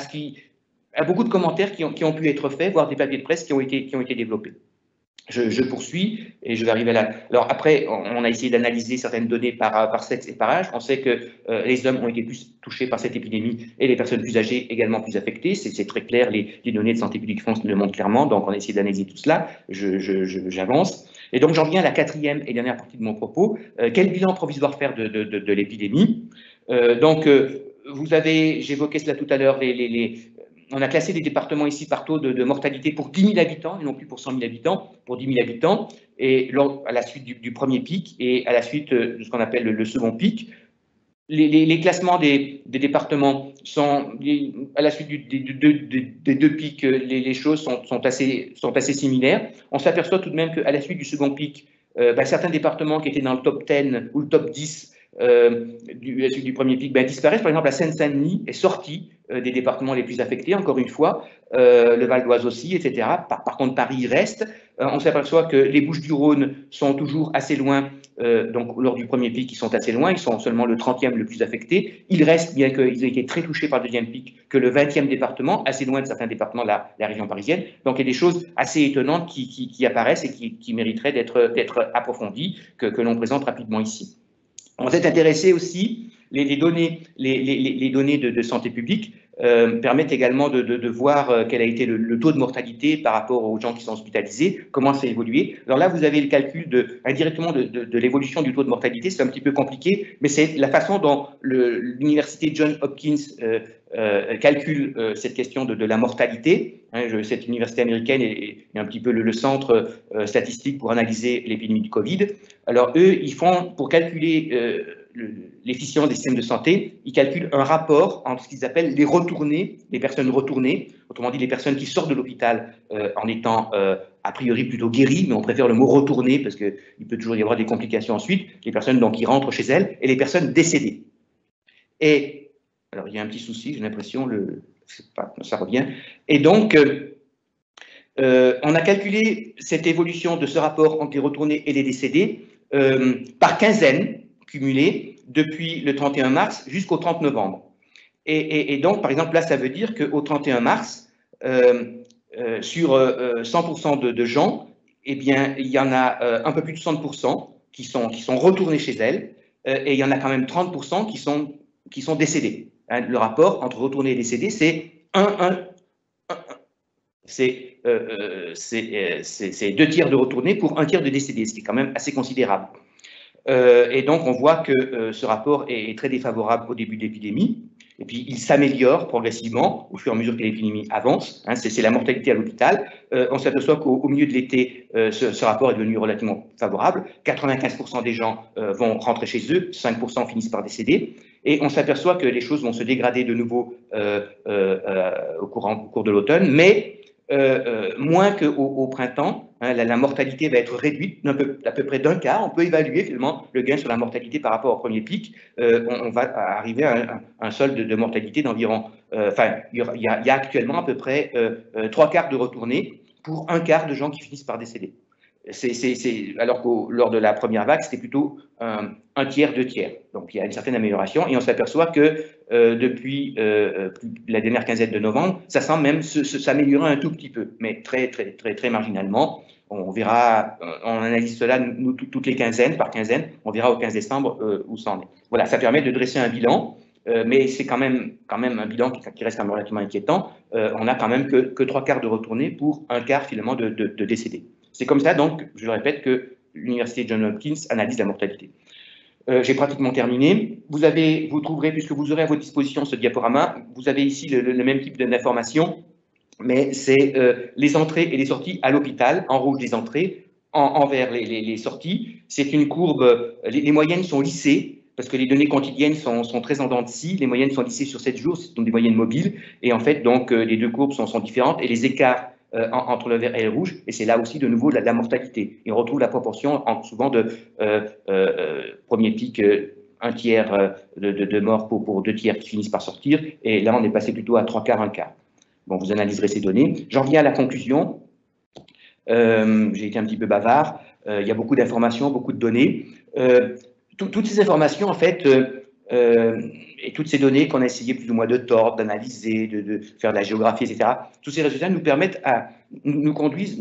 beaucoup de commentaires qui ont pu être faits, voire des papiers de presse qui ont été développés. Je poursuis et je vais arriver là. Alors après, on a essayé d'analyser certaines données par sexe et par âge. On sait que les hommes ont été plus touchés par cette épidémie et les personnes plus âgées également plus affectées. C'est très clair, les données de Santé publique France le montrent clairement. Donc on a essayé d'analyser tout cela. J'avance. Et donc j'en viens à la quatrième et dernière partie de mon propos. Quel bilan provisoire faire de l'épidémie? J'évoquais cela tout à l'heure, on a classé les départements ici par taux de mortalité pour 10 000 habitants, et non plus pour 100 000 habitants, pour 10 000 habitants, et à la suite du premier pic et à la suite de ce qu'on appelle le second pic. Les classements des départements sont, à la suite des deux pics, les choses sont assez similaires. On s'aperçoit tout de même qu'à la suite du second pic, certains départements qui étaient dans le top 10 ou le top 10 du premier pic disparaissent. Par exemple, la Seine-Saint-Denis est sortie des départements les plus affectés, encore une fois, le Val d'Oise aussi, etc. Par contre, Paris reste. On s'aperçoit que les Bouches-du-Rhône sont toujours assez loin, donc lors du premier pic, ils sont assez loin, ils sont seulement le 30e le plus affecté. Il reste, bien qu'ils aient été très touchés par le deuxième pic, que le 20e département, assez loin de certains départements de la région parisienne. Donc il y a des choses assez étonnantes qui apparaissent et qui mériteraient d'être approfondies, que l'on présente rapidement ici. On s'est intéressé aussi, les données de santé publique permettent également de voir quel a été le taux de mortalité par rapport aux gens qui sont hospitalisés, comment ça a évolué. Alors là, vous avez le calcul indirectement de l'évolution du taux de mortalité, c'est un petit peu compliqué, mais c'est la façon dont l'université Johns Hopkins calcule cette question de la mortalité. Cette université américaine est un petit peu le centre statistique pour analyser l'épidémie du Covid. Alors eux, ils font, pour calculer l'efficience des systèmes de santé, ils calculent un rapport entre ce qu'ils appellent les retournés, les personnes retournées, autrement dit les personnes qui sortent de l'hôpital en étant a priori plutôt guéries, mais on préfère le mot retourné parce qu'il peut toujours y avoir des complications ensuite, les personnes donc qui rentrent chez elles et les personnes décédées. Et alors, il y a un petit souci, j'ai l'impression, ça revient. Et donc, on a calculé cette évolution de ce rapport entre les retournés et les décédés par quinzaine cumulée depuis le 31 mars jusqu'au 30 novembre. Et donc, par exemple, là, ça veut dire qu'au 31 mars, sur 100% de gens, eh bien, il y en a un peu plus de 60% qui sont retournés chez elles, et il y en a quand même 30% qui sont décédés. Le rapport entre retourné et décédé, c'est 1-1-1. C'est 2 tiers de retournés pour 1 tiers de décédés, ce qui est quand même assez considérable. Et donc, on voit que ce rapport est très défavorable au début de l'épidémie, et puis il s'améliore progressivement au fur et à mesure que l'épidémie avance. C'est la mortalité à l'hôpital. On s'aperçoit qu'au milieu de l'été, ce rapport est devenu relativement favorable. 95% des gens vont rentrer chez eux, 5% finissent par décéder. Et on s'aperçoit que les choses vont se dégrader de nouveau au cours de l'automne, mais moins qu'au printemps. La mortalité va être réduite d'à peu près d'un quart. On peut évaluer finalement le gain sur la mortalité par rapport au premier pic. On va arriver à un solde de mortalité d'environ... il y a actuellement à peu près 3 quarts de retournés pour 1 quart de gens qui finissent par décéder. Alors que lors de la première vague, c'était plutôt 1 tiers, 2 tiers. Donc il y a une certaine amélioration et on s'aperçoit que depuis la dernière quinzaine de novembre, ça semble même s'améliorer un tout petit peu, mais très marginalement. On verra, on analyse cela nous, toutes les quinzaines, par quinzaine, on verra au 15 décembre où ça en est. Voilà, ça permet de dresser un bilan, mais c'est quand même un bilan qui reste quand même relativement inquiétant. On n'a quand même que 3 quarts de retournés pour 1 quart finalement de décédés. C'est comme ça, donc, je le répète, que l'université Johns Hopkins analyse la mortalité. J'ai pratiquement terminé. Vous trouverez, puisque vous aurez à votre disposition ce diaporama, vous avez ici le même type d'information mais c'est les entrées et les sorties à l'hôpital, en rouge les entrées, en vert les sorties. C'est une courbe, les moyennes sont lissées, parce que les données quotidiennes sont très en dents de scie, les moyennes sont lissées sur 7 jours, ce sont des moyennes mobiles, et en fait, donc, les deux courbes sont différentes, et les écarts entre le vert et le rouge, et c'est là aussi de nouveau la mortalité. Et on retrouve la proportion souvent de premier pic, un tiers de morts pour 2 tiers qui finissent par sortir, et là on est passé plutôt à 3 quarts, 1 quart. Bon, vous analyserez ces données. J'en viens à la conclusion. J'ai été un petit peu bavard. Il y a beaucoup d'informations, beaucoup de données. Toutes ces informations, en fait, et toutes ces données qu'on a essayé plus ou moins de tordre, d'analyser, de faire de la géographie, etc., tous ces résultats nous permettent nous ont conduit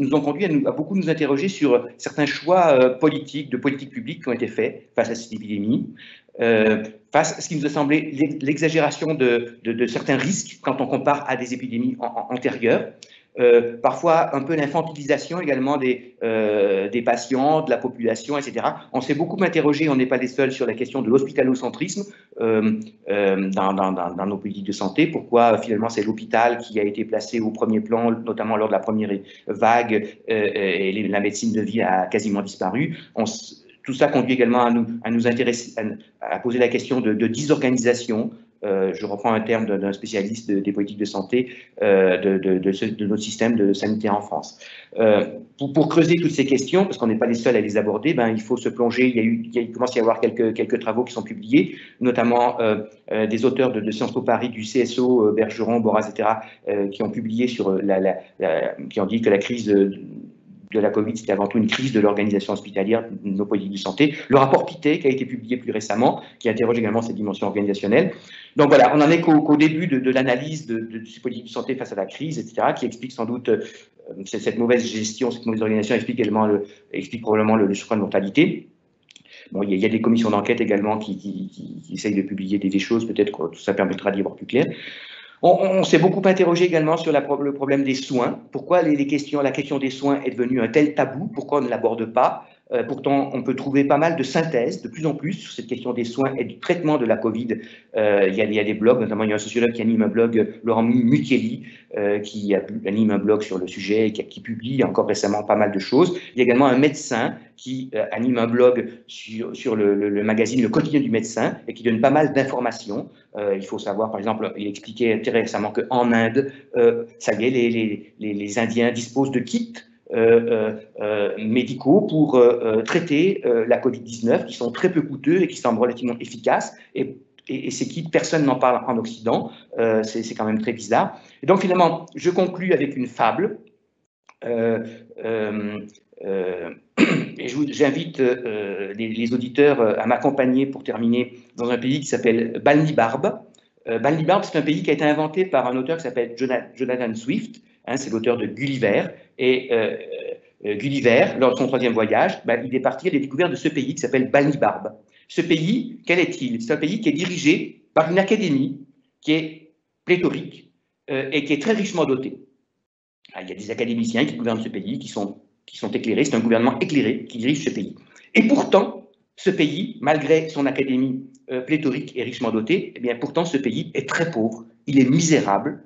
à beaucoup nous interroger sur certains choix politiques, de politique publique qui ont été faits face à cette épidémie, face à ce qui nous a semblé l'exagération de certains risques quand on compare à des épidémies antérieures. Parfois un peu l'infantilisation également des patients, de la population, etc. On s'est beaucoup interrogé, on n'est pas les seuls, sur la question de l'hospitalocentrisme dans nos politiques de santé. Pourquoi finalement c'est l'hôpital qui a été placé au premier plan, notamment lors de la première vague, et la médecine de ville a quasiment disparu. Tout ça conduit également à nous intéresser, à poser la question de désorganisation. Je reprends un terme d'un spécialiste des politiques de santé de notre système de sanitaire en France. Pour creuser toutes ces questions, parce qu'on n'est pas les seuls à les aborder, il faut se plonger. Il commence à y avoir quelques travaux qui sont publiés, notamment des auteurs de Sciences Po Paris, du CSO, Bergeron, Boras, etc., qui ont publié qui ont dit que la crise de la Covid, c'était avant tout une crise de l'organisation hospitalière de nos politiques de santé. Le rapport Pittet, qui a été publié plus récemment, qui interroge également cette dimension organisationnelle. Donc voilà, on n'en est qu'au début de l'analyse de ces politiques de santé face à la crise, etc., qui explique sans doute cette mauvaise gestion, cette mauvaise organisation, explique probablement le surcroît de mortalité. Bon, il y a des commissions d'enquête également qui essayent de publier des choses, peut-être que ça permettra d'y voir plus clair. On s'est beaucoup interrogé également sur le problème des soins. Pourquoi la question des soins est devenue un tel tabou? Pourquoi on ne l'aborde pas? Pourtant, on peut trouver pas mal de synthèses, de plus en plus, sur cette question des soins et du traitement de la Covid. Il y a des blogs, notamment il y a un sociologue qui anime un blog, Laurent Mutielli, qui anime un blog sur le sujet et qui publie encore récemment pas mal de choses. Il y a également un médecin qui anime un blog sur le magazine Le Quotidien du médecin et qui donne pas mal d'informations. Il faut savoir, par exemple, il expliquait très récemment qu'en Inde, ça y est, les Indiens disposent de kits médicaux pour traiter la Covid-19, qui sont très peu coûteux et qui semblent relativement efficaces. Et ces kits, personne n'en parle en Occident. C'est quand même très bizarre. Et donc finalement, je conclus avec une fable. Et j'invite les auditeurs à m'accompagner pour terminer dans un pays qui s'appelle Balnibarb. Balnibarb, c'est un pays qui a été inventé par un auteur qui s'appelle Jonathan Swift. C'est l'auteur de Gulliver. Et Gulliver, lors de son 3e voyage, il est parti à la découverte de ce pays qui s'appelle Balnibarb. Ce pays, quel est-il? C'est un pays qui est dirigé par une académie qui est pléthorique et qui est très richement dotée. Il y a des académiciens qui gouvernent ce pays, qui sont éclairés. C'est un gouvernement éclairé qui dirige ce pays. Et pourtant, ce pays, malgré son académie pléthorique et richement dotée, eh bien, pourtant, ce pays est très pauvre, il est misérable.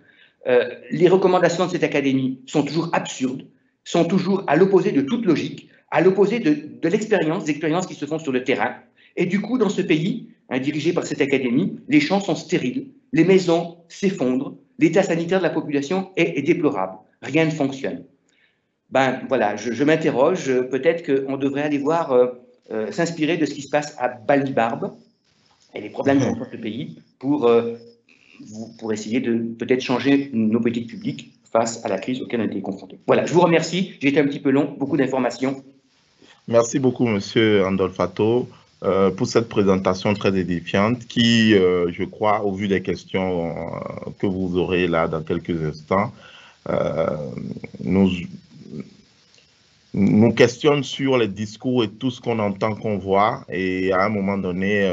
Les recommandations de cette académie sont toujours absurdes, sont toujours à l'opposé de toute logique, à l'opposé de l'expérience, des expériences qui se font sur le terrain. Et du coup, dans ce pays, dirigé par cette académie, les champs sont stériles, les maisons s'effondrent, l'état sanitaire de la population est déplorable. Rien ne fonctionne. Voilà, je m'interroge, peut-être qu'on devrait aller voir, s'inspirer de ce qui se passe à Balnibarb et les problèmes dans ce pays pour essayer de peut-être changer nos politiques publiques face à la crise auquel on a été confrontés. Voilà, je vous remercie, j'ai été un petit peu long, beaucoup d'informations. Merci beaucoup, Monsieur Andolfato, pour cette présentation très édifiante qui, je crois, au vu des questions que vous aurez là dans quelques instants, nous questionne sur les discours et tout ce qu'on entend, qu'on voit. Et à un moment donné,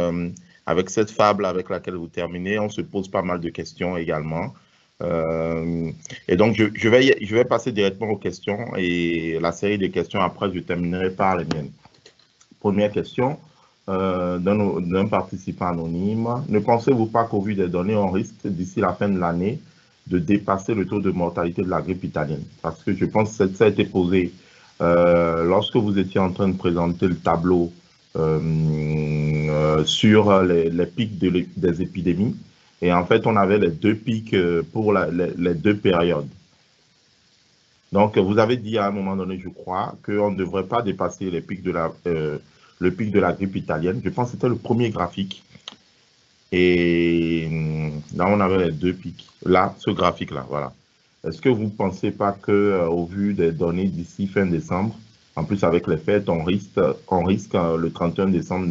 avec cette fable avec laquelle vous terminez, on se pose pas mal de questions également. Et donc, je vais passer directement aux questions et la série de questions, après, je terminerai par les miennes. Première question d'un participant anonyme. Ne pensez-vous pas qu'au vu des données, on risque d'ici la fin de l'année de dépasser le taux de mortalité de la grippe italienne? Parce que je pense que ça a été posé lorsque vous étiez en train de présenter le tableau sur les pics des épidémies. Et en fait, on avait les deux pics pour les deux périodes. Donc, vous avez dit à un moment donné, je crois, qu'on ne devrait pas dépasser les pics le pic de la grippe italienne. Je pense que c'était le premier graphique. Et là, on avait les deux pics. Là, ce graphique-là, voilà. Est-ce que vous ne pensez pas qu'au vu des données d'ici fin décembre, en plus avec les fêtes, on risque le 31 décembre,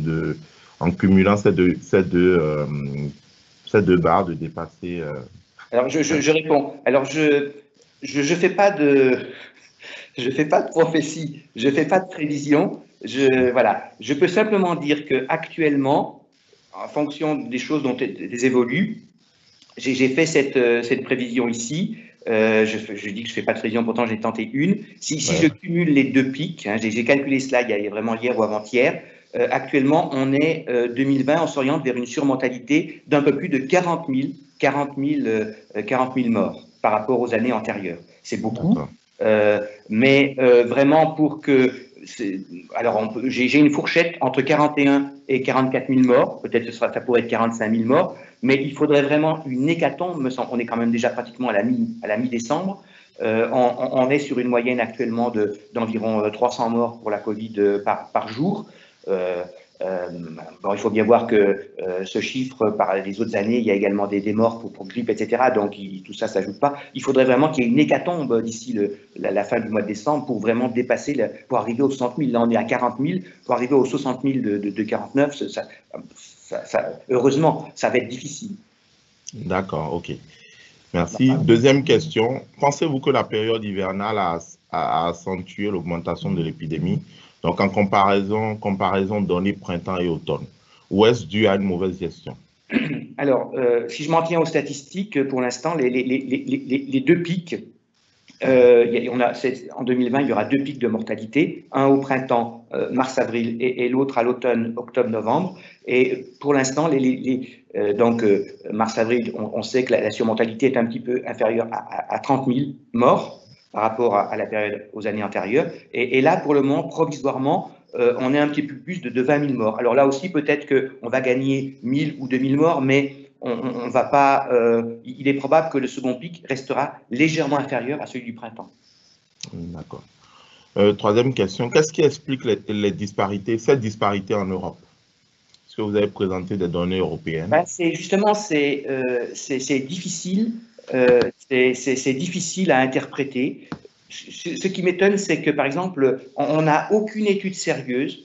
en cumulant ces deux barres, de dépasser... Alors, je réponds. Alors, je fais pas de prophétie, je fais pas de prévision. Voilà. Je peux simplement dire que actuellement, en fonction des choses dont elles évoluent, j'ai fait cette prévision ici. Je dis que je fais pas de prévision, pourtant j'ai tenté une. Si je cumule les deux pics, hein, j'ai calculé cela il y a vraiment hier ou avant-hier. Actuellement, on est 2020, on s'oriente vers une surmortalité d'un peu plus de 40 000 morts par rapport aux années antérieures. C'est beaucoup, mais vraiment pour que... Alors, j'ai une fourchette entre 41 et 44 000 morts, peut-être ça pourrait être 45 000 morts, mais il faudrait vraiment une hécatombe, me semble. On est quand même déjà pratiquement à la mi-décembre. On est sur une moyenne actuellement d'environ 300 morts pour la Covid par jour. Bon, il faut bien voir que ce chiffre, par les autres années, il y a également des morts pour grippe, etc. Donc, tout ça ne s'ajoute pas. Il faudrait vraiment qu'il y ait une hécatombe d'ici la fin du mois de décembre pour vraiment dépasser, pour arriver aux 60 000. Là, on est à 40 000. Pour arriver aux 60 000 de 49, heureusement, ça va être difficile. D'accord, ok. Merci. Deuxième question. Pensez-vous que la période hivernale a accentué l'augmentation de l'épidémie? Donc, en comparaison données printemps et automne, ou est-ce dû à une mauvaise gestion? Alors, si je m'en tiens aux statistiques, pour l'instant, les deux pics, en 2020, il y aura deux pics de mortalité, un au printemps, mars-avril, et l'autre à l'automne, octobre-novembre. Et pour l'instant, donc mars-avril, on sait que la surmortalité est un petit peu inférieure à 30 000 morts par rapport à la période aux années antérieures. Et là, pour le moment, provisoirement, on est un petit peu plus de 20 000 morts. Alors là aussi, peut-être qu'on va gagner 1 000 ou 2 000 morts, mais on va pas. Il est probable que le second pic restera légèrement inférieur à celui du printemps. D'accord. Troisième question, qu'est-ce qui explique cette disparité en Europe? Est-ce que vous avez présenté des données européennes? Justement, c'est difficile. C'est difficile à interpréter. Ce qui m'étonne, c'est que, par exemple, on n'a aucune étude sérieuse,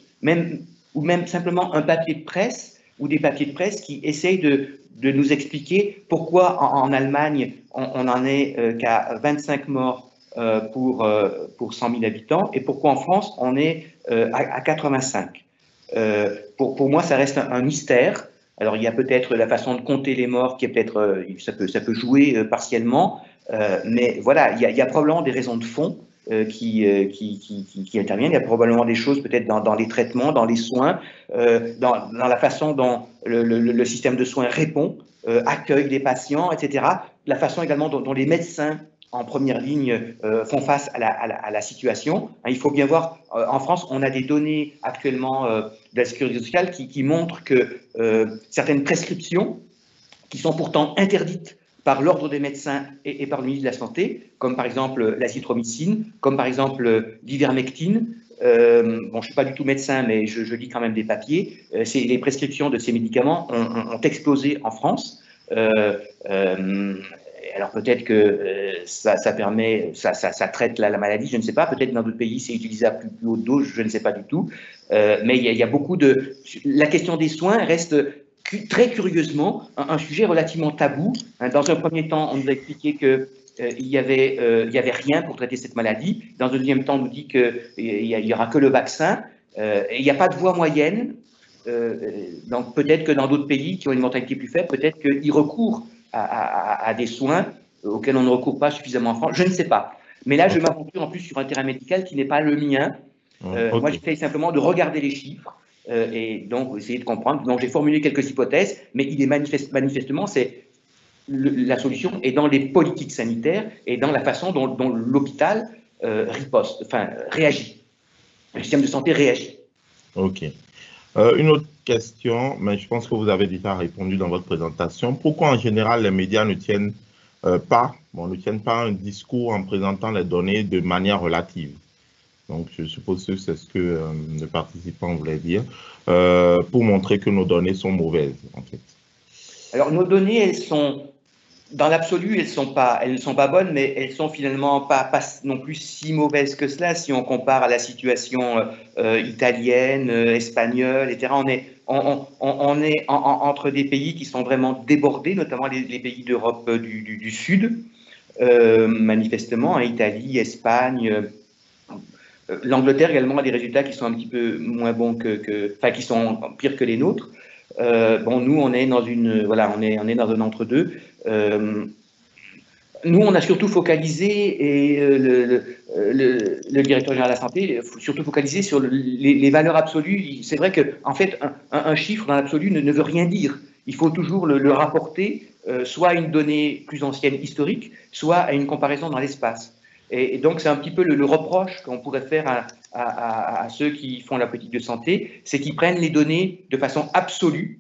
ou même simplement un papier de presse ou des papiers de presse qui essayent de nous expliquer pourquoi en Allemagne, on n'en est qu'à 25 morts pour 100 000 habitants et pourquoi en France, on est à 85. Pour moi, ça reste un mystère. Alors, il y a peut-être la façon de compter les morts qui est peut-être, ça peut jouer partiellement, mais voilà, il y a probablement des raisons de fond qui interviennent. Il y a probablement des choses peut-être dans les traitements, dans les soins, dans la façon dont le système de soins répond, accueille les patients, etc. La façon également dont les médecins en première ligne font face à la situation. Il faut bien voir, en France, on a des données actuellement de la sécurité sociale qui montrent que certaines prescriptions qui sont pourtant interdites par l'ordre des médecins et par le ministre de la Santé, comme par exemple l'azithromycine, comme par exemple l'ivermectine. Bon, je ne suis pas du tout médecin, mais je lis quand même des papiers. Les prescriptions de ces médicaments ont explosé en France. Alors peut-être que ça traite la maladie, je ne sais pas. Peut-être dans d'autres pays, c'est utilisé à plus haute dose, je ne sais pas du tout. Mais il y a beaucoup de... La question des soins reste très curieusement un sujet relativement tabou. Dans un premier temps, on nous a expliqué qu'il n'y avait rien pour traiter cette maladie. Dans un deuxième temps, on nous dit qu'il n'y aura que le vaccin. Et il n'y a pas de voie moyenne. Donc peut-être que dans d'autres pays qui ont une mortalité plus faible, peut-être qu'ils recourent à des soins auxquels on ne recourt pas suffisamment en France. Je ne sais pas. Mais là, je m'aventure en plus sur un terrain médical qui n'est pas le mien. Moi, j'essaie simplement de regarder les chiffres et donc essayer de comprendre. Donc, j'ai formulé quelques hypothèses, mais il est manifestement, la solution est dans les politiques sanitaires et dans la façon dont l'hôpital riposte, enfin réagit. Le système de santé réagit. Ok. Une autre question, mais je pense que vous avez déjà répondu dans votre présentation. Pourquoi en général les médias ne tiennent pas un discours en présentant les données de manière relative? Donc, je suppose que c'est ce que le participant voulait dire, pour montrer que nos données sont mauvaises, en fait. Alors, nos données, elles sont, dans l'absolu, elles ne sont pas bonnes, mais elles sont finalement pas non plus si mauvaises que cela si on compare à la situation italienne, espagnole, etc. On est entre des pays qui sont vraiment débordés, notamment les pays d'Europe du Sud, manifestement, hein, Italie, Espagne. L'Angleterre également a des résultats qui sont un petit peu moins bons enfin, qui sont pires que les nôtres. Bon, nous, on est dans on est dans un entre-deux. Nous, on a surtout focalisé, et le directeur général de la santé, surtout focalisé sur les valeurs absolues. C'est vrai qu'en fait, un chiffre dans l'absolu ne veut rien dire. Il faut toujours le rapporter, soit à une donnée plus ancienne historique, soit à une comparaison dans l'espace. Et donc, c'est un petit peu le reproche qu'on pourrait faire à ceux qui font la politique de santé, c'est qu'ils prennent les données de façon absolue,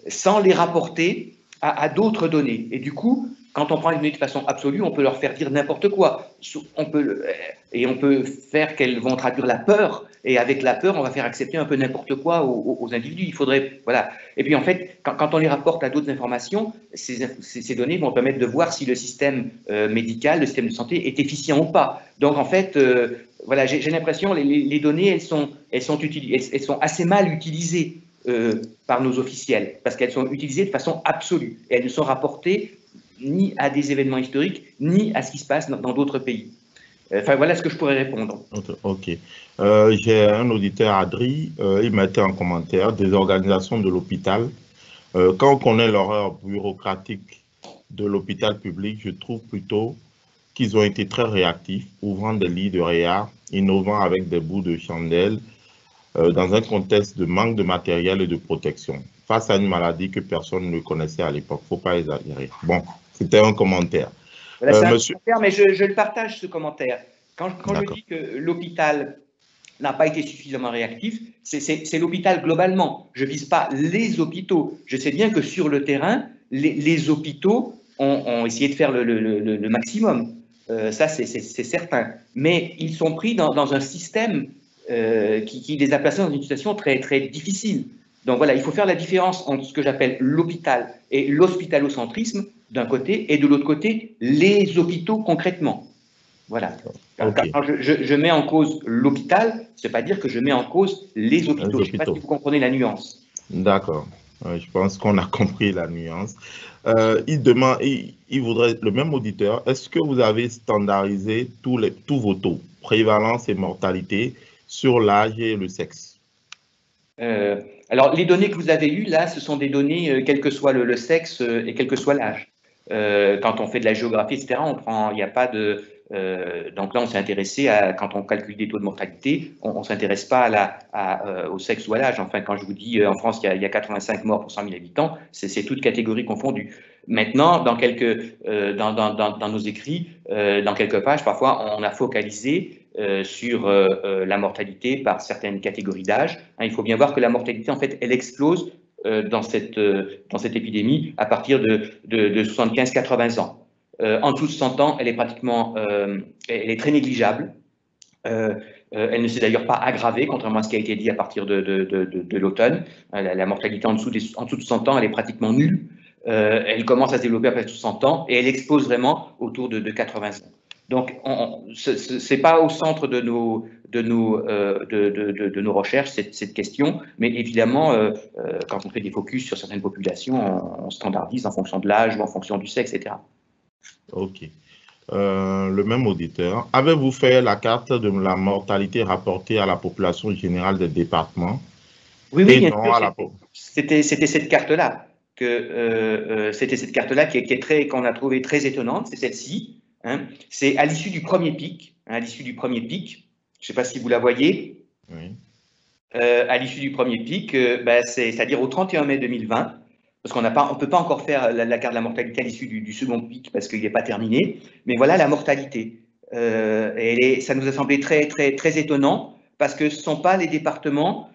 sans les rapporter à d'autres données. Et du coup, quand on prend les données de façon absolue, on peut leur faire dire n'importe quoi. On peut faire qu'elles vont traduire la peur, et avec la peur, on va faire accepter un peu n'importe quoi aux individus. Il faudrait, voilà. Et puis en fait, quand on les rapporte à d'autres informations, ces données vont permettre de voir si le système médical, le système de santé est efficient ou pas. Donc en fait, voilà, j'ai l'impression que les données, elles sont assez mal utilisées par nos officiels, parce qu'elles sont utilisées de façon absolue. Et elles ne sont rapportées ni à des événements historiques, ni à ce qui se passe dans d'autres pays. Enfin, voilà ce que je pourrais répondre. Ok. J'ai un auditeur, Adri, il mettait en commentaire des organisations de l'hôpital. Quand on connaît l'horreur bureaucratique de l'hôpital public, je trouve plutôt qu'ils ont été très réactifs, ouvrant des lits de réa, innovant avec des bouts de chandelle, dans un contexte de manque de matériel et de protection, face à une maladie que personne ne connaissait à l'époque. Il ne faut pas exagérer. Bon, c'était un commentaire. Voilà, c'est un commentaire, mais je le partage, ce commentaire. Quand je dis que l'hôpital n'a pas été suffisamment réactif, c'est l'hôpital globalement. Je ne vise pas les hôpitaux. Je sais bien que sur le terrain, les hôpitaux ont essayé de faire le maximum. Ça, c'est certain. Mais ils sont pris dans un système qui les a placés dans une situation très, très difficile. Donc voilà, il faut faire la différence entre ce que j'appelle l'hôpital et l'hospitalocentrisme d'un côté, et de l'autre côté, les hôpitaux concrètement. Voilà. Quand je mets en cause l'hôpital, ce n'est pas dire que je mets en cause les hôpitaux. Je ne sais pas si vous comprenez la nuance. D'accord. Je pense qu'on a compris la nuance. Il voudrait, le même auditeur, est-ce que vous avez standardisé tous vos taux, prévalence et mortalité, sur l'âge et le sexe? Alors, les données que vous avez eues, là, ce sont des données, quel que soit le sexe et quel que soit l'âge. Quand on fait de la géographie, etc., il n'y a pas de... donc là, on s'est intéressé quand on calcule des taux de mortalité, on ne s'intéresse pas au sexe ou à l'âge. Enfin, quand je vous dis en France, il y a 85 morts pour 100 000 habitants, c'est toute catégorie confondue. Maintenant, dans nos écrits, dans quelques pages, parfois, on a focalisé sur la mortalité par certaines catégories d'âge. Il faut bien voir que la mortalité, en fait, elle explose dans cette épidémie à partir de 75-80 ans. En dessous de 100 ans, elle est très négligeable. Elle ne s'est d'ailleurs pas aggravée, contrairement à ce qui a été dit à partir de l'automne. La mortalité en dessous de 100 ans, elle est pratiquement nulle. Elle commence à se développer après 100 ans et elle explose vraiment autour de 80 ans. Donc, ce n'est pas au centre de nos recherches, cette question, mais évidemment, quand on fait des focus sur certaines populations, on standardise en fonction de l'âge ou en fonction du sexe, etc. Ok. Le même auditeur. Avez-vous fait la carte de la mortalité rapportée à la population générale des départements? Oui, bien sûr. C'était cette carte-là qu'on a trouvée très étonnante. C'est celle-ci. Hein. C'est à l'issue du premier pic. Hein, à l'issue du premier pic. Je ne sais pas si vous la voyez. Oui. À l'issue du premier pic, c'est-à-dire au 31 mai 2020. parce qu'on ne peut pas encore faire la carte de la mortalité à l'issue du second pic parce qu'il n'est pas terminé, mais voilà la mortalité. Ça nous a semblé très, très, très étonnant parce que ce ne sont pas les départements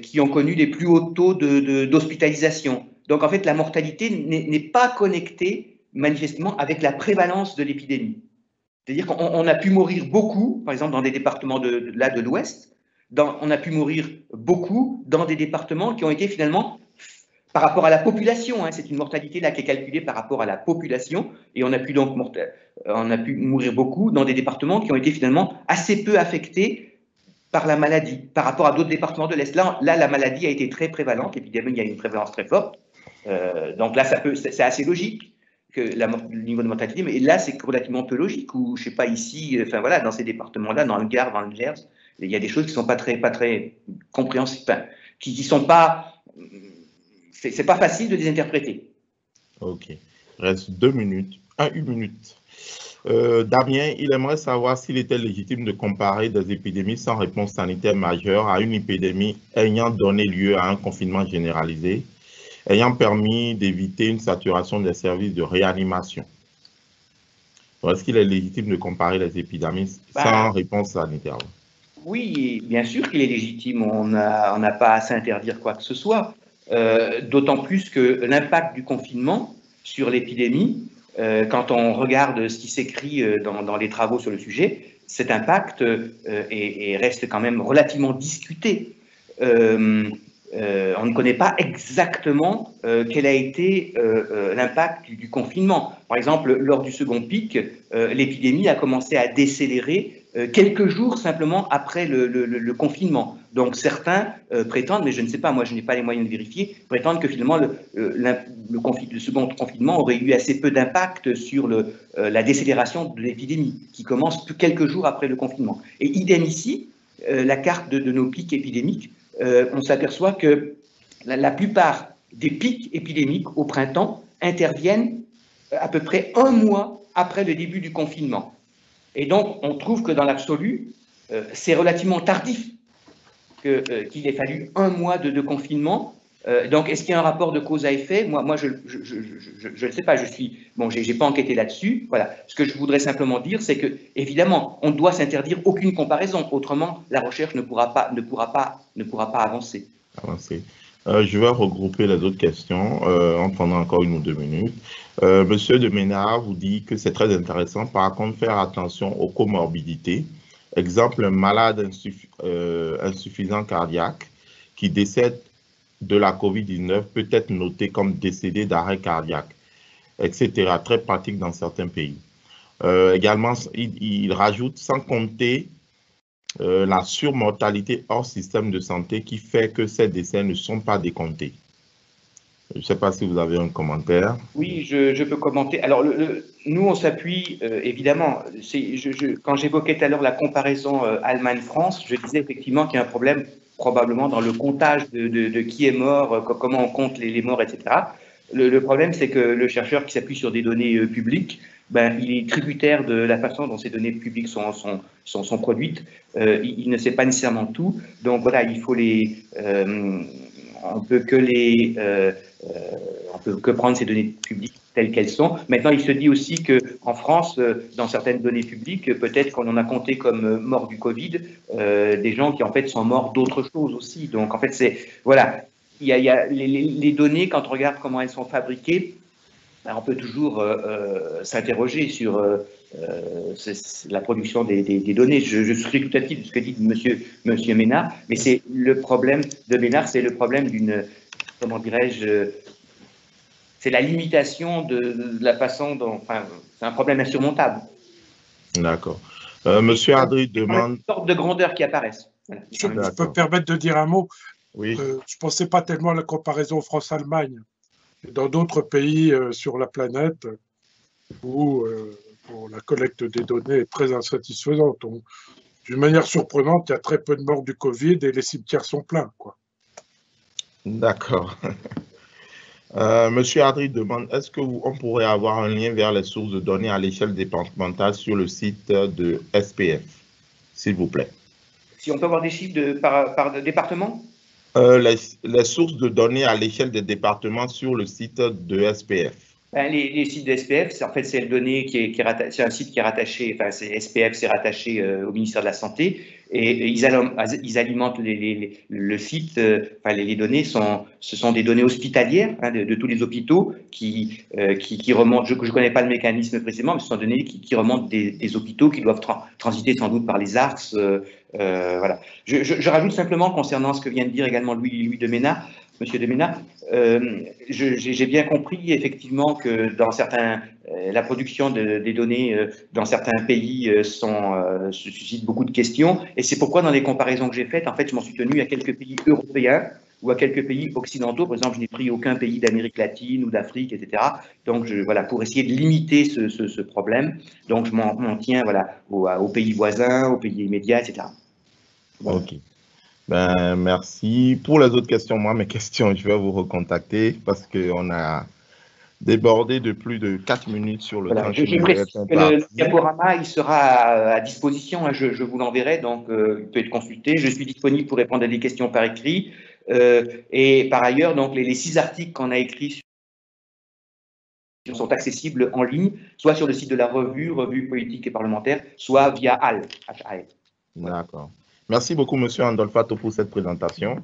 qui ont connu les plus hauts taux d'hospitalisation. Donc en fait, la mortalité n'est pas connectée manifestement avec la prévalence de l'épidémie. C'est-à-dire qu'on a pu mourir beaucoup, par exemple dans des départements de l'Ouest, on a pu mourir beaucoup dans des départements qui ont été finalement, par rapport à la population, hein, c'est une mortalité là qui est calculée par rapport à la population, et on a pu donc mourir beaucoup dans des départements qui ont été finalement assez peu affectés par la maladie, par rapport à d'autres départements de l'Est. Là, la maladie a été très prévalente, l'épidémie, il y a une prévalence très forte, donc là, c'est assez logique que le niveau de mortalité, mais là, c'est relativement peu logique, ou je ne sais pas ici, enfin voilà, dans ces départements-là, dans le Gard, dans le Gers, il y a des choses qui ne sont pas très compréhensibles, enfin, qui ne sont pas... C'est pas facile de les interpréter. Ok. Il reste 2 minutes. Une minute. Damien, il aimerait savoir s'il était légitime de comparer des épidémies sans réponse sanitaire majeure à une épidémie ayant donné lieu à un confinement généralisé, ayant permis d'éviter une saturation des services de réanimation. Est-ce qu'il est légitime de comparer les épidémies sans réponse sanitaire? Oui, bien sûr qu'il est légitime. On n'a pas à s'interdire quoi que ce soit. D'autant plus que l'impact du confinement sur l'épidémie, quand on regarde ce qui s'écrit dans les travaux sur le sujet, cet impact reste quand même relativement discuté. On ne connaît pas exactement quel a été l'impact du confinement. Par exemple, lors du second pic, l'épidémie a commencé à décélérer quelques jours simplement après le confinement. Donc certains prétendent, mais je ne sais pas, moi je n'ai pas les moyens de vérifier, prétendent que finalement le second confinement aurait eu assez peu d'impact sur la décélération de l'épidémie, qui commence quelques jours après le confinement. Et idem ici, la carte de nos pics épidémiques, on s'aperçoit que la plupart des pics épidémiques au printemps interviennent à peu près 1 mois après le début du confinement. Et donc, on trouve que dans l'absolu, c'est relativement tardif qu'il ait fallu 1 mois de confinement. Donc, est-ce qu'il y a un rapport de cause à effet? Moi, je ne sais pas. J'ai pas enquêté là-dessus. Voilà. Ce que je voudrais simplement dire, c'est que, évidemment, on ne doit s'interdire aucune comparaison. Autrement, la recherche ne pourra pas avancer. Je vais regrouper les autres questions en prenant encore 1 ou 2 minutes. Monsieur de Ménard vous dit que c'est très intéressant. Par contre, faire attention aux comorbidités. Exemple, un malade insuffisant cardiaque qui décède de la COVID-19 peut être noté comme décédé d'arrêt cardiaque, etc. Très pratique dans certains pays. Également, il rajoute, sans compter la surmortalité hors système de santé qui fait que ces décès ne sont pas décomptés. Je ne sais pas si vous avez un commentaire. Oui, je peux commenter. Alors, nous, on s'appuie, évidemment, quand j'évoquais tout à l'heure la comparaison Allemagne-France, je disais effectivement qu'il y a un problème probablement dans le comptage de qui est mort, comment on compte les morts, etc. Le problème, c'est que le chercheur qui s'appuie sur des données publiques, il est tributaire de la façon dont ces données publiques sont produites. Il ne sait pas nécessairement tout. Donc voilà, il faut on peut que prendre ces données publiques telles qu'elles sont. Maintenant, il se dit aussi qu'en France, dans certaines données publiques, peut-être qu'on en a compté comme morts du Covid, des gens qui en fait sont morts d'autres choses aussi. Donc en fait, voilà, il y a les données, quand on regarde comment elles sont fabriquées, on peut toujours s'interroger sur la production des données. Je suis tout à fait de ce que dit monsieur Ménard, mais c'est le problème de Ménard, c'est le problème d'une, comment dirais-je, c'est la limitation de la façon dont, enfin, c'est un problème insurmontable. D'accord. Monsieur Adri demande... Une sorte de grandeur qui apparaissent. Voilà. Je peux me permettre de dire un mot. Oui. Je ne pensais pas tellement à la comparaison France-Allemagne. Dans d'autres pays sur la planète où la collecte des données est très insatisfaisante. D'une manière surprenante, il y a très peu de morts du Covid et les cimetières sont pleins, quoi. D'accord. Monsieur Adri demande, est-ce qu'on pourrait avoir un lien vers les sources de données à l'échelle départementale sur le site de SPF, s'il vous plaît? Si on peut avoir des chiffres par département? Les sources de données à l'échelle des départements sur le site de SPF. Les sites de SPF, en fait, c'est le donné c'est un site qui est rattaché, enfin, SPF, c'est rattaché au ministère de la Santé, et ils alimentent le site, enfin, les données ce sont des données hospitalières hein, de tous les hôpitaux qui remontent, je ne connais pas le mécanisme précisément, mais ce sont des données qui remontent des hôpitaux qui doivent transiter sans doute par les ARS. Voilà. Je rajoute simplement concernant ce que vient de dire également Louis de Ménard, Monsieur de Ménard, j'ai bien compris effectivement que dans la production des données dans certains pays suscite beaucoup de questions, et c'est pourquoi dans les comparaisons que j'ai faites, en fait, je m'en suis tenu à quelques pays européens ou à quelques pays occidentaux. Par exemple, je n'ai pris aucun pays d'Amérique latine ou d'Afrique, etc. Donc, voilà, pour essayer de limiter ce problème. Donc, je m'en tiens voilà, aux pays voisins, aux pays immédiats, etc. Voilà. Ok. Ben, merci. Pour les autres questions, mes questions, je vais vous recontacter parce qu'on a débordé de plus de 4 minutes sur le temps qui nous est imparti. Le diaporama, il sera à disposition, hein, je vous l'enverrai, donc il peut être consulté. Je suis disponible pour répondre à des questions par écrit. Et par ailleurs, donc, les 6 articles qu'on a écrits sont accessibles en ligne, soit sur le site de la revue politique et parlementaire, soit via HAL. D'accord. Merci beaucoup, M. Andolfato, pour cette présentation.